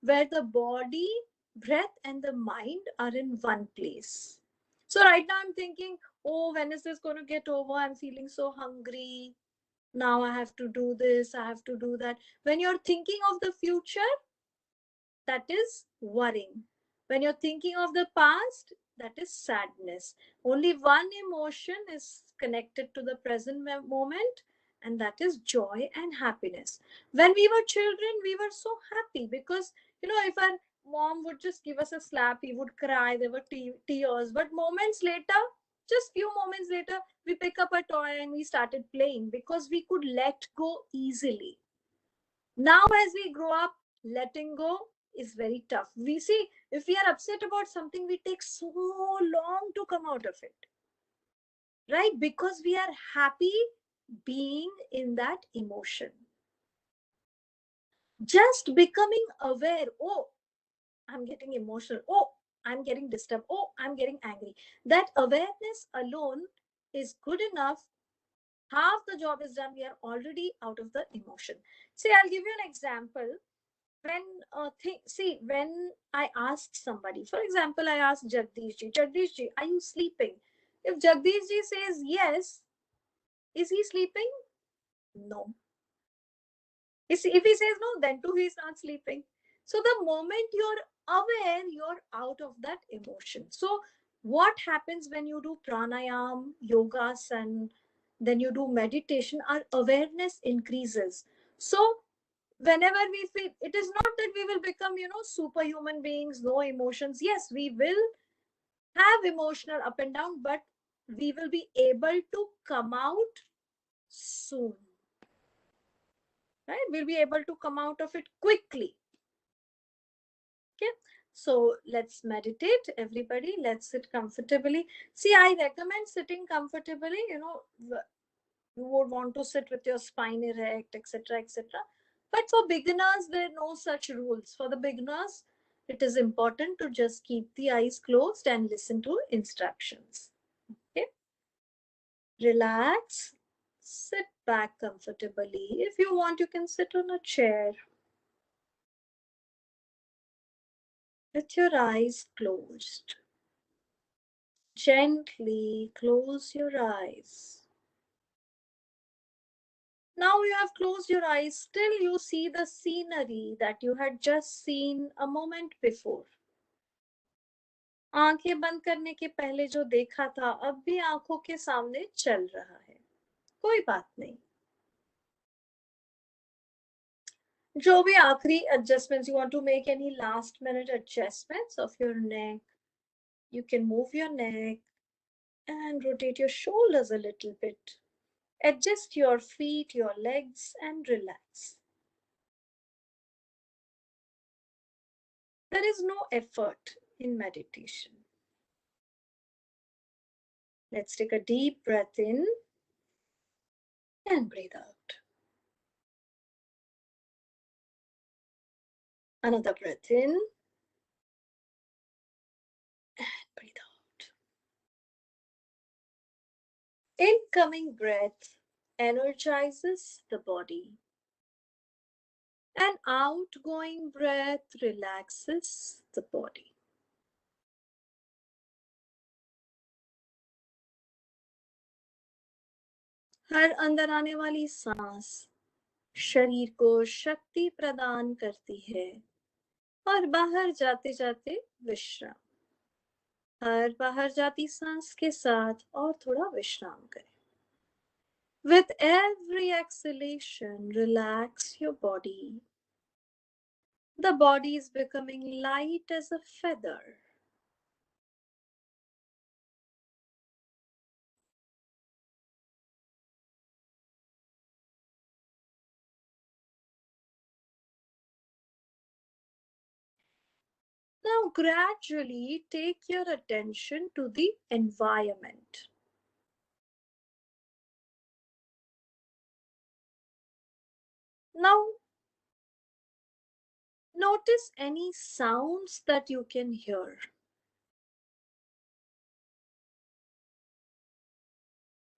where the body, breath, and the mind are in one place. So right now I'm thinking, oh, when is this going to get over? I'm feeling so hungry. Now I have to do this, I have to do that. When you're thinking of the future, that is worrying. When you're thinking of the past, that is sadness. Only one emotion is connected to the present moment, and that is joy and happiness. When we were children, we were so happy because, if our mom would just give us a slap, we would cry, there were tears. But moments later, just few moments later, we pick up a toy and we started playing because we could let go easily. Now, as we grow up, letting go is very tough. We see, if we are upset about something, we take so long to come out of it, right? Because we are happy being in that emotion. Just becoming aware, oh, I'm getting emotional, oh, I'm getting disturbed, oh, I'm getting angry. That awareness alone is good enough. Half the job is done. We are already out of the emotion. See, I'll give you an example. When I ask somebody, for example, I ask Jagdish ji, are you sleeping? If Jagdish ji says yes, is he sleeping? No. If he says no, then too he's not sleeping. So the moment you're aware, you're out of that emotion. So what happens when you do pranayam, yogas, and then you do meditation? Our awareness increases. So whenever we feel, it is not that we will become, superhuman beings, no emotions. Yes, we will have emotional up and down, but we will be able to come out soon. Right? We'll be able to come out of it quickly. Okay. So let's meditate, everybody. Let's sit comfortably. See, I recommend sitting comfortably. You would want to sit with your spine erect, etc., etc. But for beginners, there are no such rules. For the beginners, it is important to just keep the eyes closed and listen to instructions. Okay. Relax. Sit back comfortably. If you want, you can sit on a chair with your eyes closed. Gently close your eyes. Now you have closed your eyes. Still you see the scenery that you had just seen a moment before. आंखें बंद करने के पहले जो देखा था अब भी आंखों के सामने चल रहा है. कोई बात नहीं. जो भी आखिरी adjustments, you want to make any last minute adjustments of your neck, you can move your neck and rotate your shoulders a little bit. Adjust your feet, your legs, and relax. There is no effort in meditation. Let's take a deep breath in and breathe out. Another breath in and breathe out. Incoming breath energizes the body. And outgoing breath relaxes the body. हर अंदर आने वाली सांस शरीर को शक्ति प्रदान करती है और बाहर जाते जाते विश्राम. हर बाहर जाती सांस के साथ और थोड़ा विश्राम करें. With every exhalation, relax your body. The body is becoming light as a feather. Now gradually take your attention to the environment. Now notice any sounds that you can hear.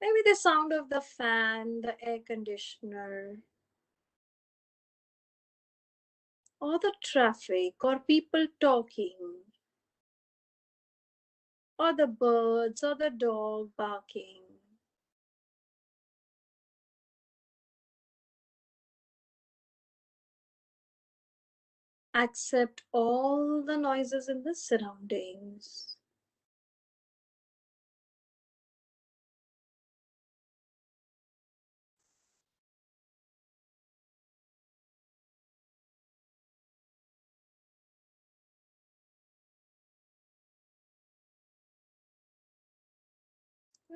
Maybe the sound of the fan, the air conditioner, or the traffic, or people talking, or the birds, or the dog barking. Accept all the noises in the surroundings.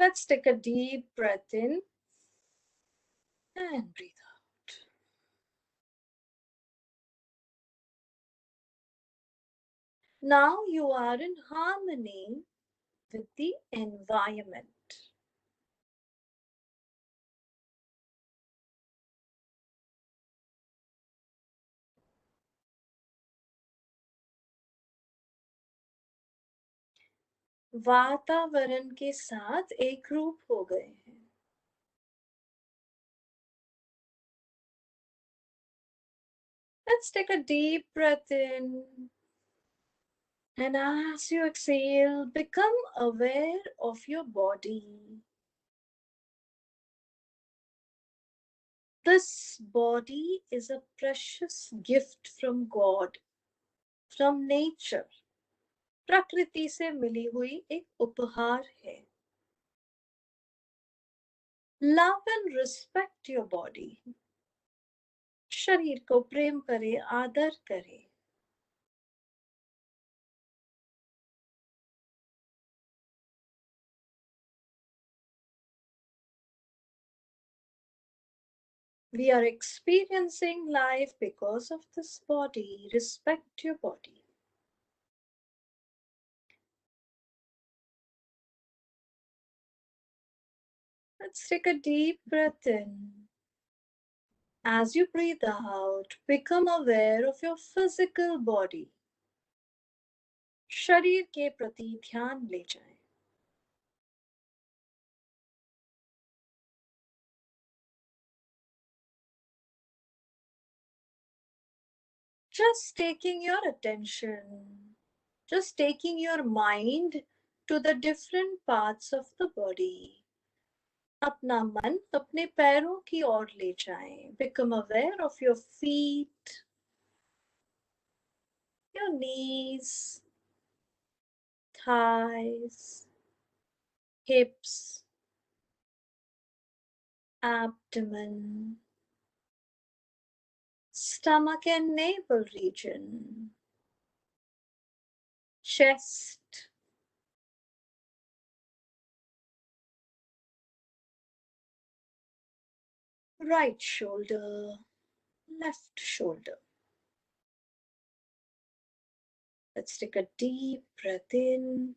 Let's take a deep breath in and breathe out. Now you are in harmony with the environment. वातावरण के साथ एक रूप हो गए हैं. Let's take a deep breath in. And as you exhale, become aware of your body. This body is a precious gift from God, from nature. प्रकृति से मिली हुई एक उपहार है. Love and respect your body. शरीर को प्रेम करें, आदर करें. We are experiencing life because of this body. Respect your body. Let's take a deep breath in. As you breathe out, become aware of your physical body. शरीर के प्रति ध्यान ले जाएं. Just taking your attention, just taking your mind to the different parts of the body. अपना मन अपने पैरों की ओर ले जाएं. Become aware of your feet, your knees, thighs, hips, abdomen, stomach and navel region, chest, right shoulder, left shoulder. Let's take a deep breath in.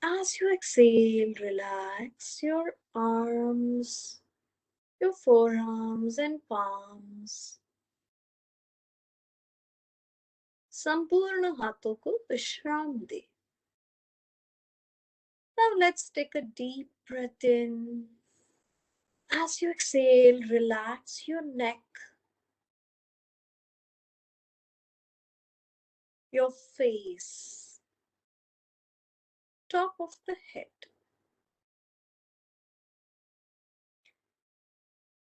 As you exhale, relax your arms, your forearms and palms. संपूर्ण हाथों को विश्राम दे. Now let's take a deep breath in. As you exhale, relax your neck, your face, top of the head.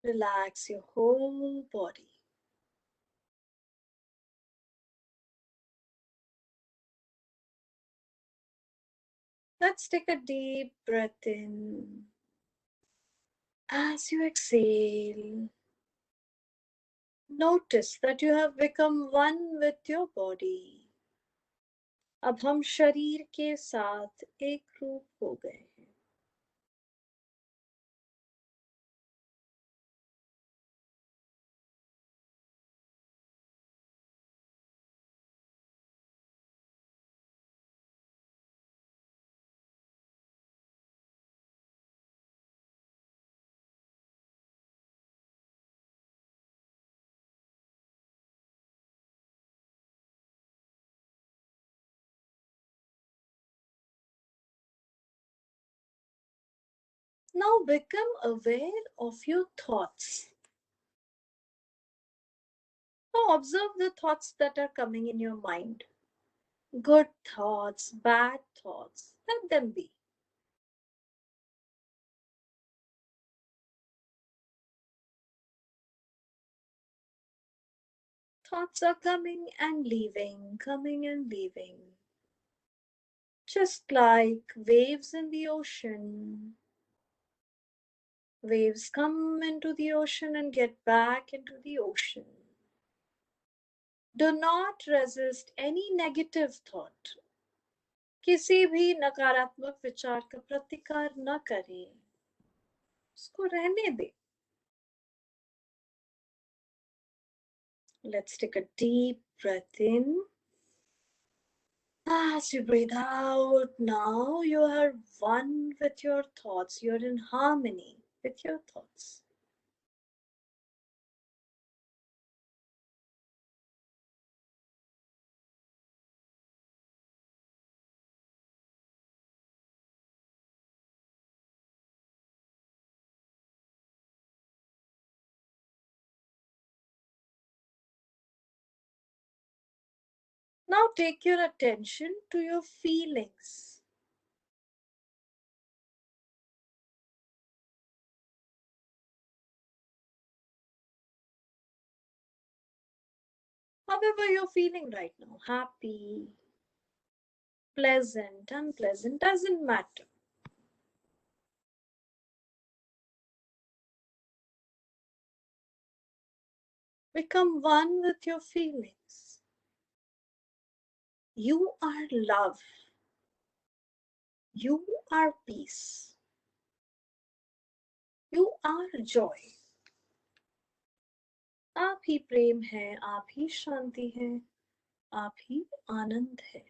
Relax your whole body. Let's take a deep breath in. As you exhale, notice that you have become one with your body. अब हम शरीर के साथ एक रूप हो गए हैं. Now become aware of your thoughts. Now observe the thoughts that are coming in your mind. Good thoughts, bad thoughts, let them be. Thoughts are coming and leaving, coming and leaving. Just like waves in the ocean. Waves come into the ocean and get back into the ocean. Do not resist any negative thought. किसी भी नकारात्मक विचार का प्रतिकार न करें, उसको रहने दे. Let's take a deep breath in. As you breathe out, now you are one with your thoughts. You're in harmony with your thoughts. Now take your attention to your feelings. However you're feeling right now, happy, pleasant, unpleasant, doesn't matter. Become one with your feelings. You are love. You are peace. You are joy. आप ही प्रेम है, आप ही शांति है, आप ही आनंद है.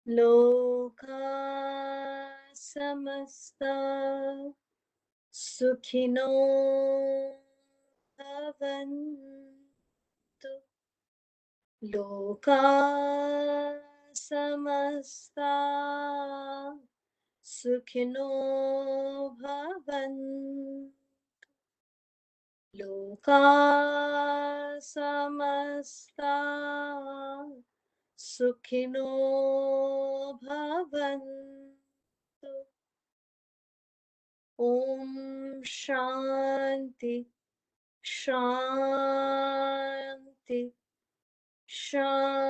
लोका समस्ता सुखिनो भवन्तु. लोका समस्ता सुखिनो भवन्तु. लोका समस्ता सुखिनो भवन्तु. ओम शांति शांति शांति.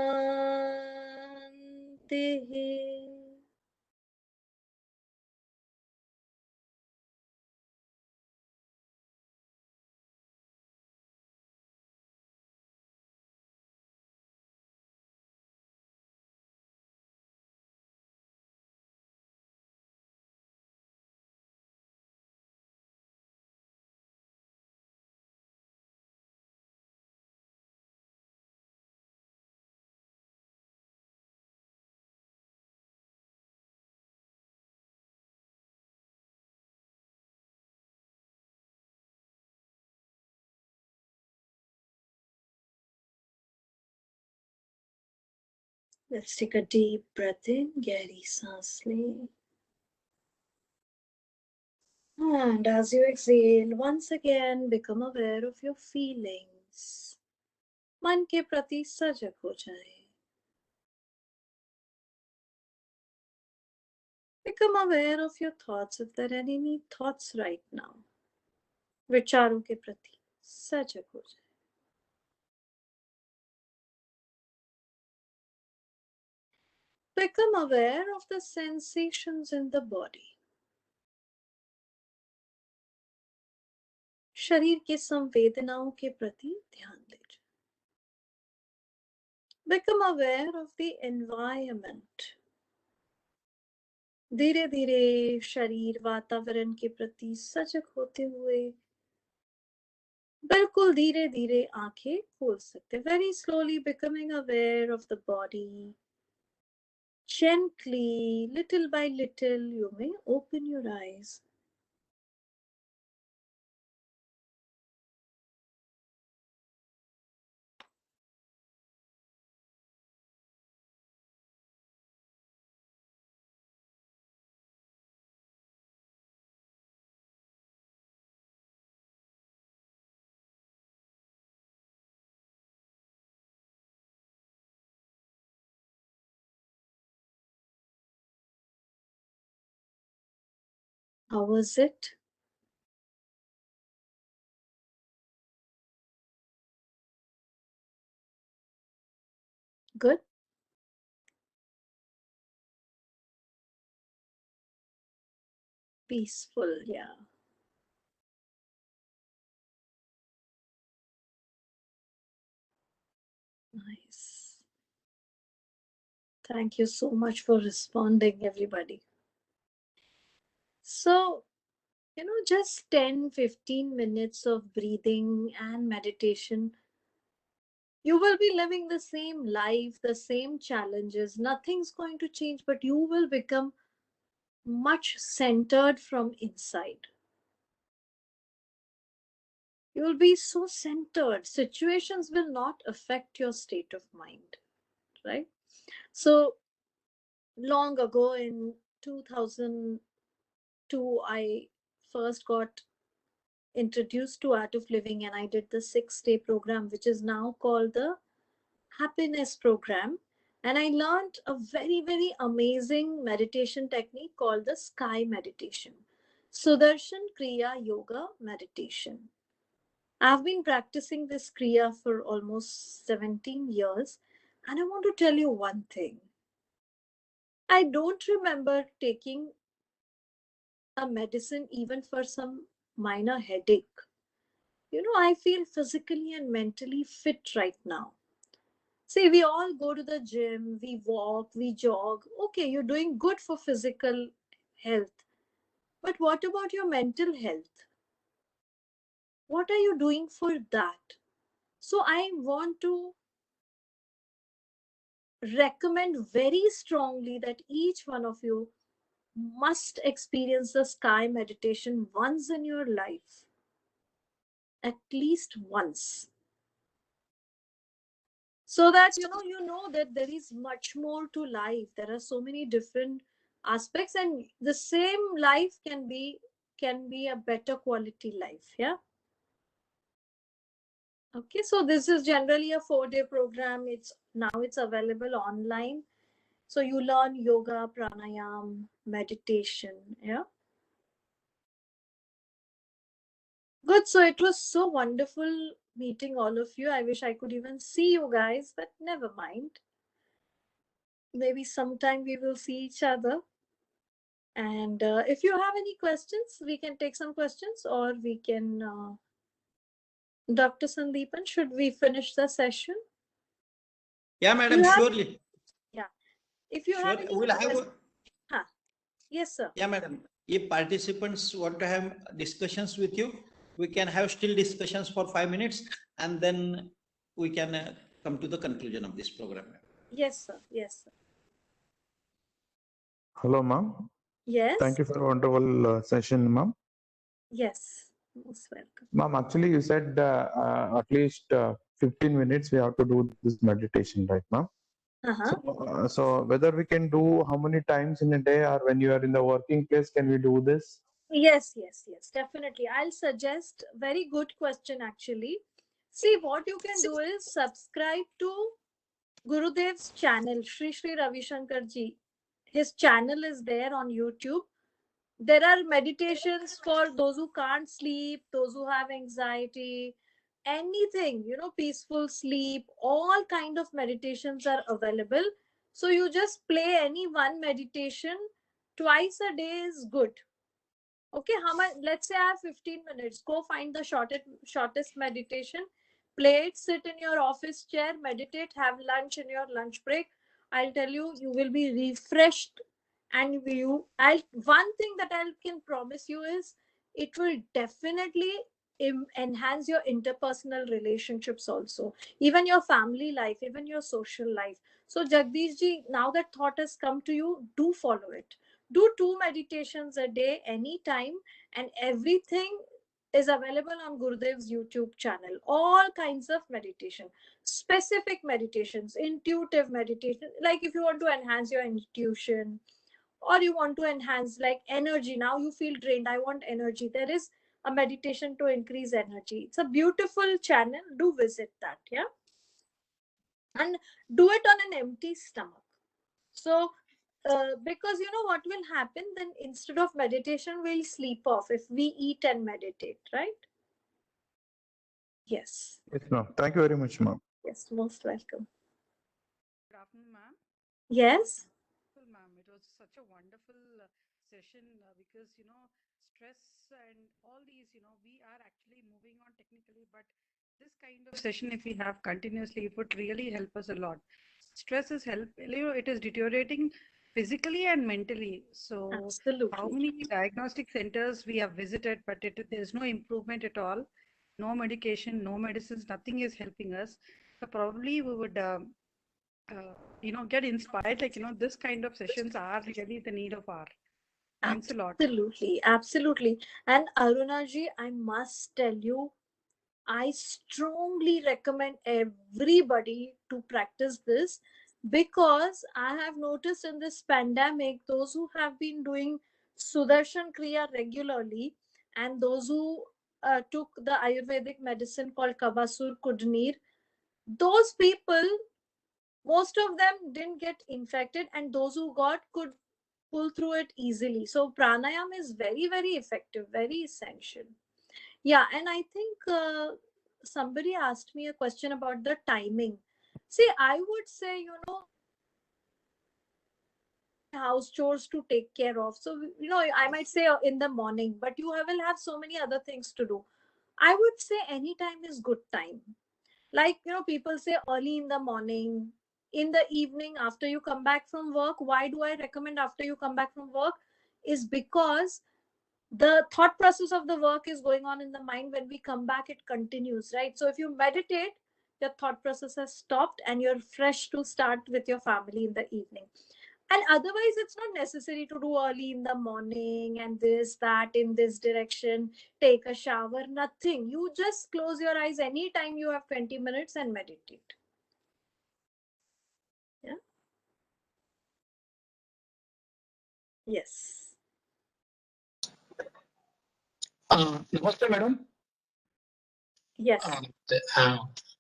Let's take a deep breath in, गहरी सांस लें. And as you exhale, once again become aware of your feelings. मन के प्रति सजग हो जाए. Become aware of your thoughts if there are any thoughts right now. विचारों के प्रति सजग हो जाए. Become aware of the sensations in the body. शरीर की संवेदनाओं के प्रति ध्यान दीजिए. Become aware of the environment. धीरे धीरे शरीर वातावरण के प्रति सजग होते हुए बिल्कुल धीरे धीरे आंखें खोल सकते. Very slowly becoming aware of the body. Gently, little by little, you may open your eyes. How was it? Good. Peaceful, yeah. Nice. Thank you so much for responding, everybody. So, just 10-15 minutes of breathing and meditation, you will be living the same life, the same challenges. Nothing's going to change, but you will become much centered from inside. You will be so centered. Situations will not affect your state of mind, right? So, long ago in 2002, I first got introduced to Art of Living, and I did the 6-day program, which is now called the Happiness Program. And I learned a very, very amazing meditation technique called the Sky Meditation, Sudarshan Kriya Yoga Meditation. I've been practicing this Kriya for almost 17 years. And I want to tell you one thing. I don't remember taking a medicine even for some minor headache. I feel physically and mentally fit right now. See, we all go to the gym, we walk, we jog. Okay, you're doing good for physical health. But what about your mental health? What are you doing for that? So I want to recommend very strongly that each one of you must experience the sky meditation once in your life. At least once. So that you know that there is much more to life. There are so many different aspects, and the same life can be a better quality life. Yeah. Okay, so this is generally a 4-day program. It's available online. So you learn yoga, pranayam, meditation. Yeah. Good. So it was so wonderful meeting all of you. I wish I could even see you guys, but never mind. Maybe sometime we will see each other. And if you have any questions, we can take some questions, or we can, Dr. Sandeepan, should we finish the session? Yeah, madam, have- surely. Yeah. If you Sure. have any We'll have, questions. Yes, sir. yeah, madam. If participants want to have discussions with you, we can have still discussions for 5 minutes, and then we can come to the conclusion of this program. Yes, sir. Yes, sir. Hello, ma'am. Yes. Thank you for a wonderful session, ma'am. Yes. Most welcome. Ma'am, actually, you said at least 15 minutes we have to do this meditation, right, ma'am? So whether we can do how many times in a day, or when you are in the working place, can we do this? Yes, definitely. I'll suggest very good question actually. See, what you can do is subscribe to Gurudev's channel, Shri Shri Ravi Shankar ji. His channel is there on YouTube. There are meditations for those who can't sleep, those who have anxiety, anything, peaceful sleep, all kind of meditations are available. So you just play any one meditation twice a day is good. Okay, how much? Let's say I have 15 minutes. Go find the shortest meditation. Play it, sit in your office chair, meditate, have lunch in your lunch break. I'll tell you, you will be refreshed. And one thing that I can promise you is it will definitely enhance your interpersonal relationships also, even your family life, even your social life. So Jagdish ji, now that thought has come to you, do follow it. Do 2 meditations a day anytime, and everything is available on Gurudev's YouTube channel. All kinds of meditation, specific meditations, intuitive meditation, like if you want to enhance your intuition, or you want to enhance like energy. Now you feel drained, I want energy. There is a meditation to increase energy. It's a beautiful channel. Do visit that. Yeah. And do it on an empty stomach. So because what will happen then, instead of meditation we'll sleep off if we eat and meditate, right? Yes. Yes, ma'am. Thank you very much, ma'am. Yes, most welcome. Yes. Ma'am, it was such a wonderful session because, stress and all these, we are actually moving on technically, but this kind of session, if we have continuously, it would really help us a lot. Stress is it is deteriorating physically and mentally. So how Absolutely. many diagnostic centers we have visited, but there's no improvement at all. No medication, no medicines, nothing is helping us. So probably we would get inspired, like, this kind of sessions are really the need of our. Thanks a lot. Absolutely, absolutely. And Arunaji, I must tell you, I strongly recommend everybody to practice this because I have noticed in this pandemic, those who have been doing Sudarshan Kriya regularly and those who took the Ayurvedic medicine called Kabasur Kudnir, those people, most of them didn't get infected, and those who got could pull through it easily. So pranayam is very, very effective, very essential. Yeah, and I think somebody asked me a question about the timing. See, I would say, house chores to take care of. So, I might say in the morning, but you will have so many other things to do. I would say any time is good time. Like, people say early in the morning, in the evening after you come back from work. Why do I recommend after you come back from work? Is because the thought process of the work is going on in the mind. When we come back, it continues, right? So if you meditate, your thought process has stopped and you're fresh to start with your family in the evening. And otherwise, it's not necessary to do early in the morning and this, that, in this direction, take a shower, nothing. You just close your eyes anytime you have 20 minutes and meditate. Yeah. Yes. Namaste, madam. Yes.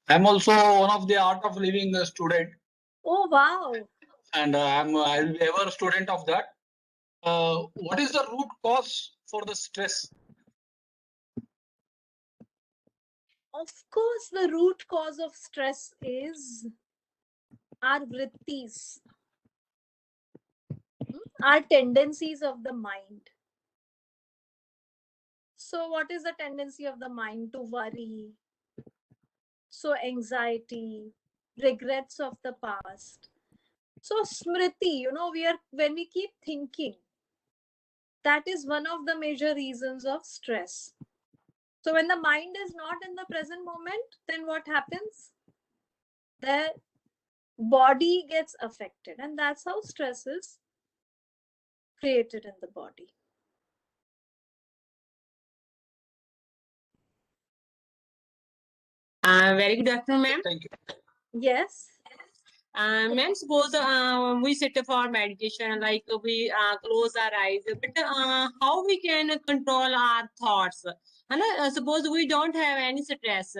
I'm also one of the Art of Living student, Oh, wow. and I'll be ever a student of that. What is the root cause for the stress? Of course, the root cause of stress is our vrittis, our tendencies of the mind. So, what is the tendency of the mind? To worry. So, anxiety, regrets of the past. So, smriti, when we keep thinking, that is one of the major reasons of stress. So, when the mind is not in the present moment, then what happens? The body gets affected, and that's how stress is created in the body. Very good afternoon, ma'am. Thank you. Yes. Ma'am, suppose we sit for meditation, like we close our eyes, but how we can control our thoughts? Suppose we don't have any stress,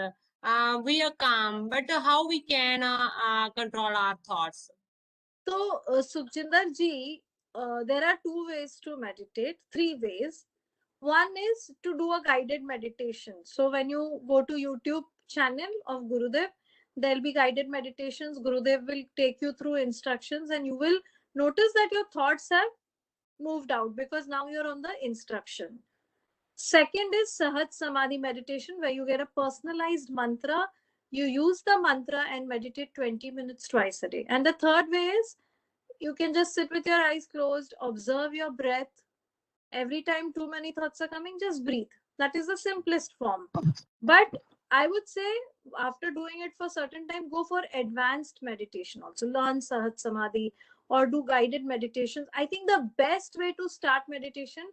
we are calm, but how we can control our thoughts? So, Sukhjinder ji, there are two ways to meditate, three ways. One is to do a guided meditation. So when you go to YouTube channel of Gurudev, there'll be guided meditations. Gurudev will take you through instructions and you will notice that your thoughts have moved out because now you're on the instruction. Second is Sahat Samadhi meditation, where you get a personalized mantra. You use the mantra and meditate 20 minutes twice a day. And the third way is you can just sit with your eyes closed, observe your breath. Every time too many thoughts are coming, just breathe. That is the simplest form. But I would say after doing it for certain time, go for advanced meditation also. Learn Sahat Samadhi or do guided meditations. I think the best way to start meditation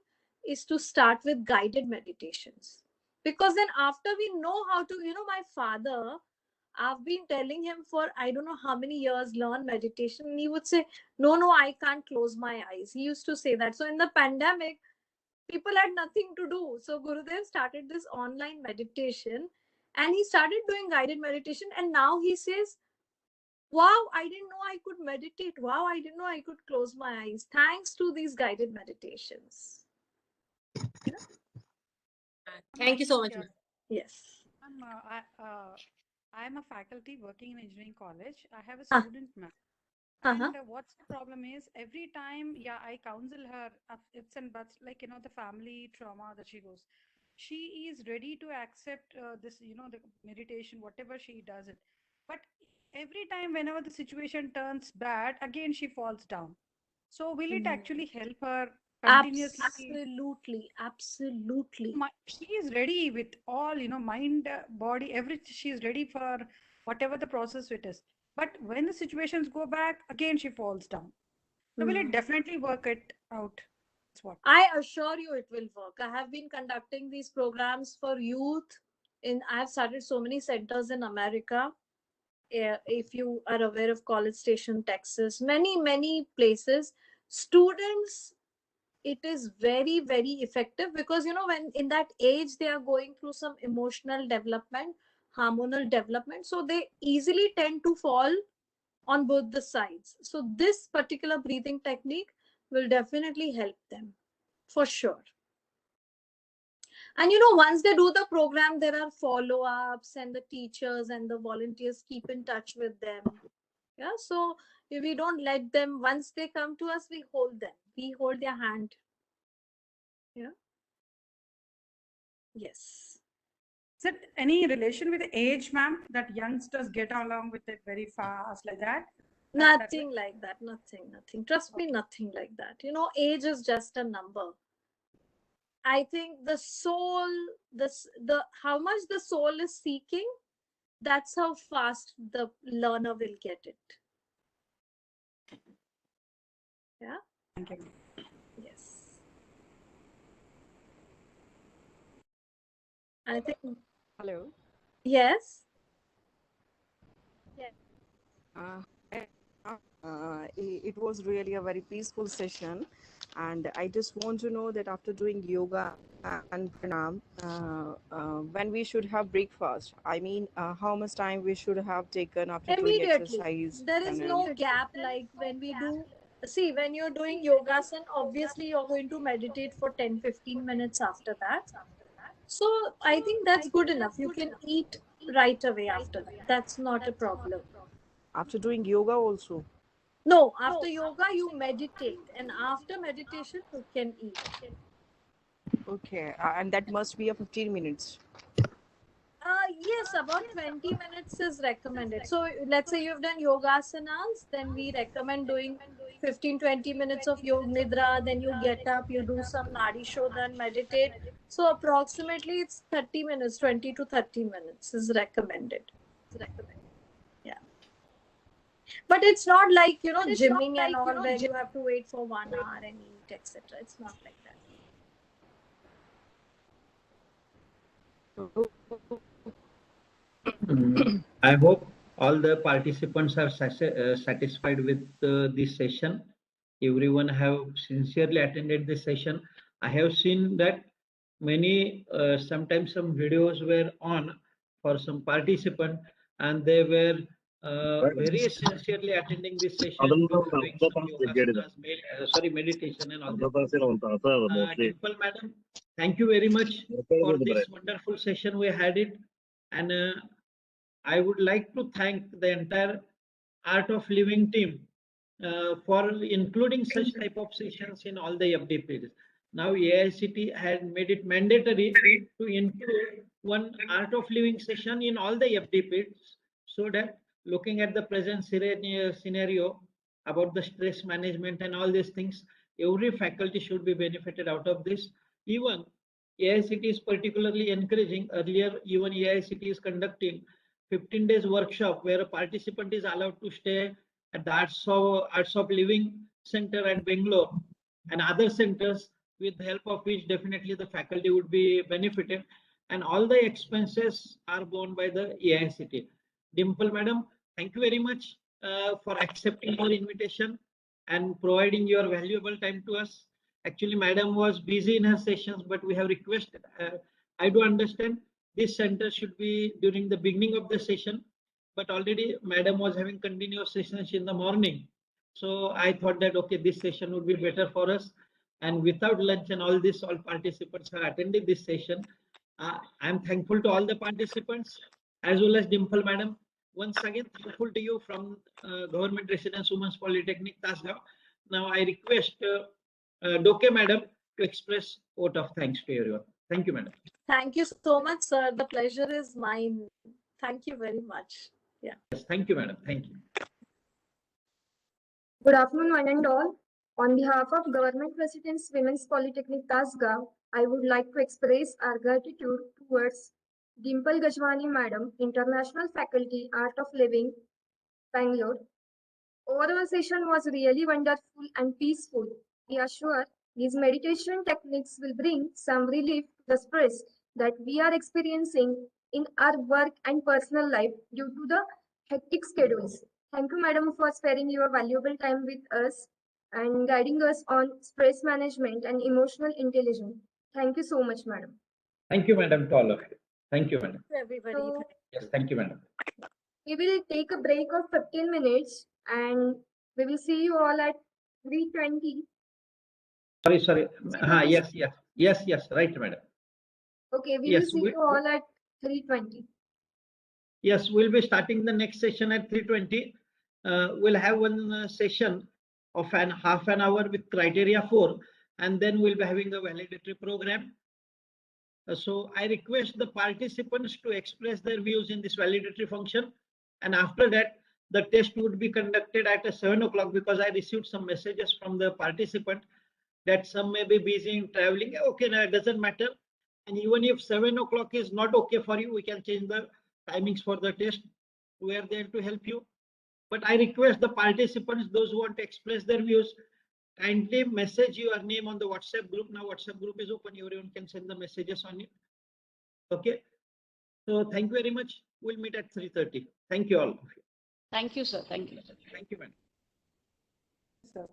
is to start with guided meditations. Because then after we know how to, my father, I've been telling him for I don't know how many years, learn meditation. And he would say, no, I can't close my eyes. He used to say that. So in the pandemic, people had nothing to do. So Gurudev started this online meditation and he started doing guided meditation. And now he says, wow, I didn't know I could meditate. Wow, I didn't know I could close my eyes. Thanks to these guided meditations. Thank you so much. Yes. I'm a faculty working in engineering college. I have a Ah. student, ma'am. Uh-huh. And what's the problem is every time, yeah, I counsel her ifs and buts, like, the family trauma that she goes. She is ready to accept this, the meditation, whatever she does it. But every time, whenever the situation turns bad, again she falls down. So will it actually help her continuously? Absolutely, absolutely. She is ready with all, mind, body, everything. She is ready for whatever the process it is. But when the situations go back, again she falls down. So will it definitely work it out? That's what. I assure you it will work. I have been conducting these programs for youth. I have started so many centers in America. If you are aware of College Station, Texas, many places, students, it is very, very effective because when in that age they are going through some emotional development, hormonal development, so they easily tend to fall on both the sides. So this particular breathing technique will definitely help them for sure. And once they do the program, there are follow-ups, and the teachers and the volunteers keep in touch with them. Yeah, so if we don't let them, once they come to us, we hold them. We hold their hand. Yeah. Yes. Is it any relation with the age, ma'am, that youngsters get along with it very fast like that? Nothing like that. Nothing. Trust me, nothing like that. Age is just a number. I think the soul, the how much the soul is seeking, that's how fast the learner will get it. Yeah. Thank you. Yes. I think. Hello. Yes. It was really a very peaceful session, and I just want to know that after doing yoga and pranam, when we should have breakfast. I mean, how much time we should have taken after doing exercise? There is no gap. Like when we do, see, when you're doing yogasana, obviously you're going to meditate for 10-15 minutes after that. So I think that's good enough. You can eat right away after that. That's not a problem. After doing yoga also? No, after yoga you meditate, and after meditation you can eat. Okay, and that must be a 15 minutes. Yes, about 20 minutes is recommended. So let's say you've done yogasanas, then we recommend doing 15-20 minutes of yoga nidra, then you get up, you do some nadi shodhan, meditate. So approximately it's 30 minutes, 20 to 30 minutes is recommended. Yeah. But it's not like, gymming and all where you have to wait for 1 hour and eat, etc. It's not like that. I hope all the participants are satisfied with this session. Everyone have sincerely attended this session. I have seen that many, sometimes some videos were on for some participant, and they were very sincerely attending this session, doing some yogasanas, meditation and all that. Dimple madam, thank you very much for this wonderful session we had it. And I would like to thank the entire Art of Living team for including such type of sessions in all the FDPs. Now AICTE had made it mandatory to include one Art of Living session in all the FDPs, so that looking at the present scenario about the stress management and all these things, every faculty should be benefited out of this. Even AICTE is particularly encouraging. Earlier, even AICTE is conducting 15 days workshop where a participant is allowed to stay at the Arts of Living Center at Bangalore and other centers, with the help of which definitely the faculty would be benefited, and all the expenses are borne by the AICTE. Dimple madam, thank you very much for accepting our invitation and providing your valuable time to us. Actually, madam was busy in her sessions, but we have requested. I do understand this center should be during the beginning of the session, but already madam was having continuous sessions in the morning. So I thought that, okay, this session would be better for us. And without lunch and all this, all participants have attended this session. I'm thankful to all the participants as well as Dimple madam. once again thankful to you from Government Residence Women's Polytechnic, Tasgaon. Now I request Doke Madam to express vote of thanks to everyone. Thank you, Madam. Thank you so much, sir. The pleasure is mine. Thank you very much. Yeah. Yes, thank you, Madam. Thank you. Good afternoon, one and all. On behalf of Government Residence Women's Polytechnic Tasgaon, I would like to express our gratitude towards Dimple Gajwani Madam, International Faculty, Art of Living, Bangalore. Overall session was really wonderful and peaceful. We are sure these meditation techniques will bring some relief to the stress that we are experiencing in our work and personal life due to the hectic schedules. Thank you, Madam, for sparing your valuable time with us and guiding us on stress management and emotional intelligence. Thank you so much, Madam. Thank you, Madam, to all of you. Thank you, Madam. Everybody. So, Yes, thank you, Madam. we will take a break of 15 minutes and we will see you all at 3:20. Sorry. Yes, right, Madam. Okay, we Yes, will see we- you all at 3:20. Yes, we'll be starting the next session at 3:20. We'll have one session of half an hour with criteria 4, and then we'll be having a validatory program. So I request the participants to express their views in this validatory function. And after that, the test would be conducted at 7 o'clock because I received some messages from the participant that some may be busy in traveling. Okay, no, it doesn't matter. And even if 7 o'clock is not okay for you, we can change the timings for the test. We are there to help you. But I request the participants, those who want to express their views, kindly message your name on the WhatsApp group. Now WhatsApp group is open. Everyone can send the messages on it. Okay. So thank you very much. We'll meet at 3:30. Thank you all of you. Thank you, sir. Thank you. Thank you, madam. Sir.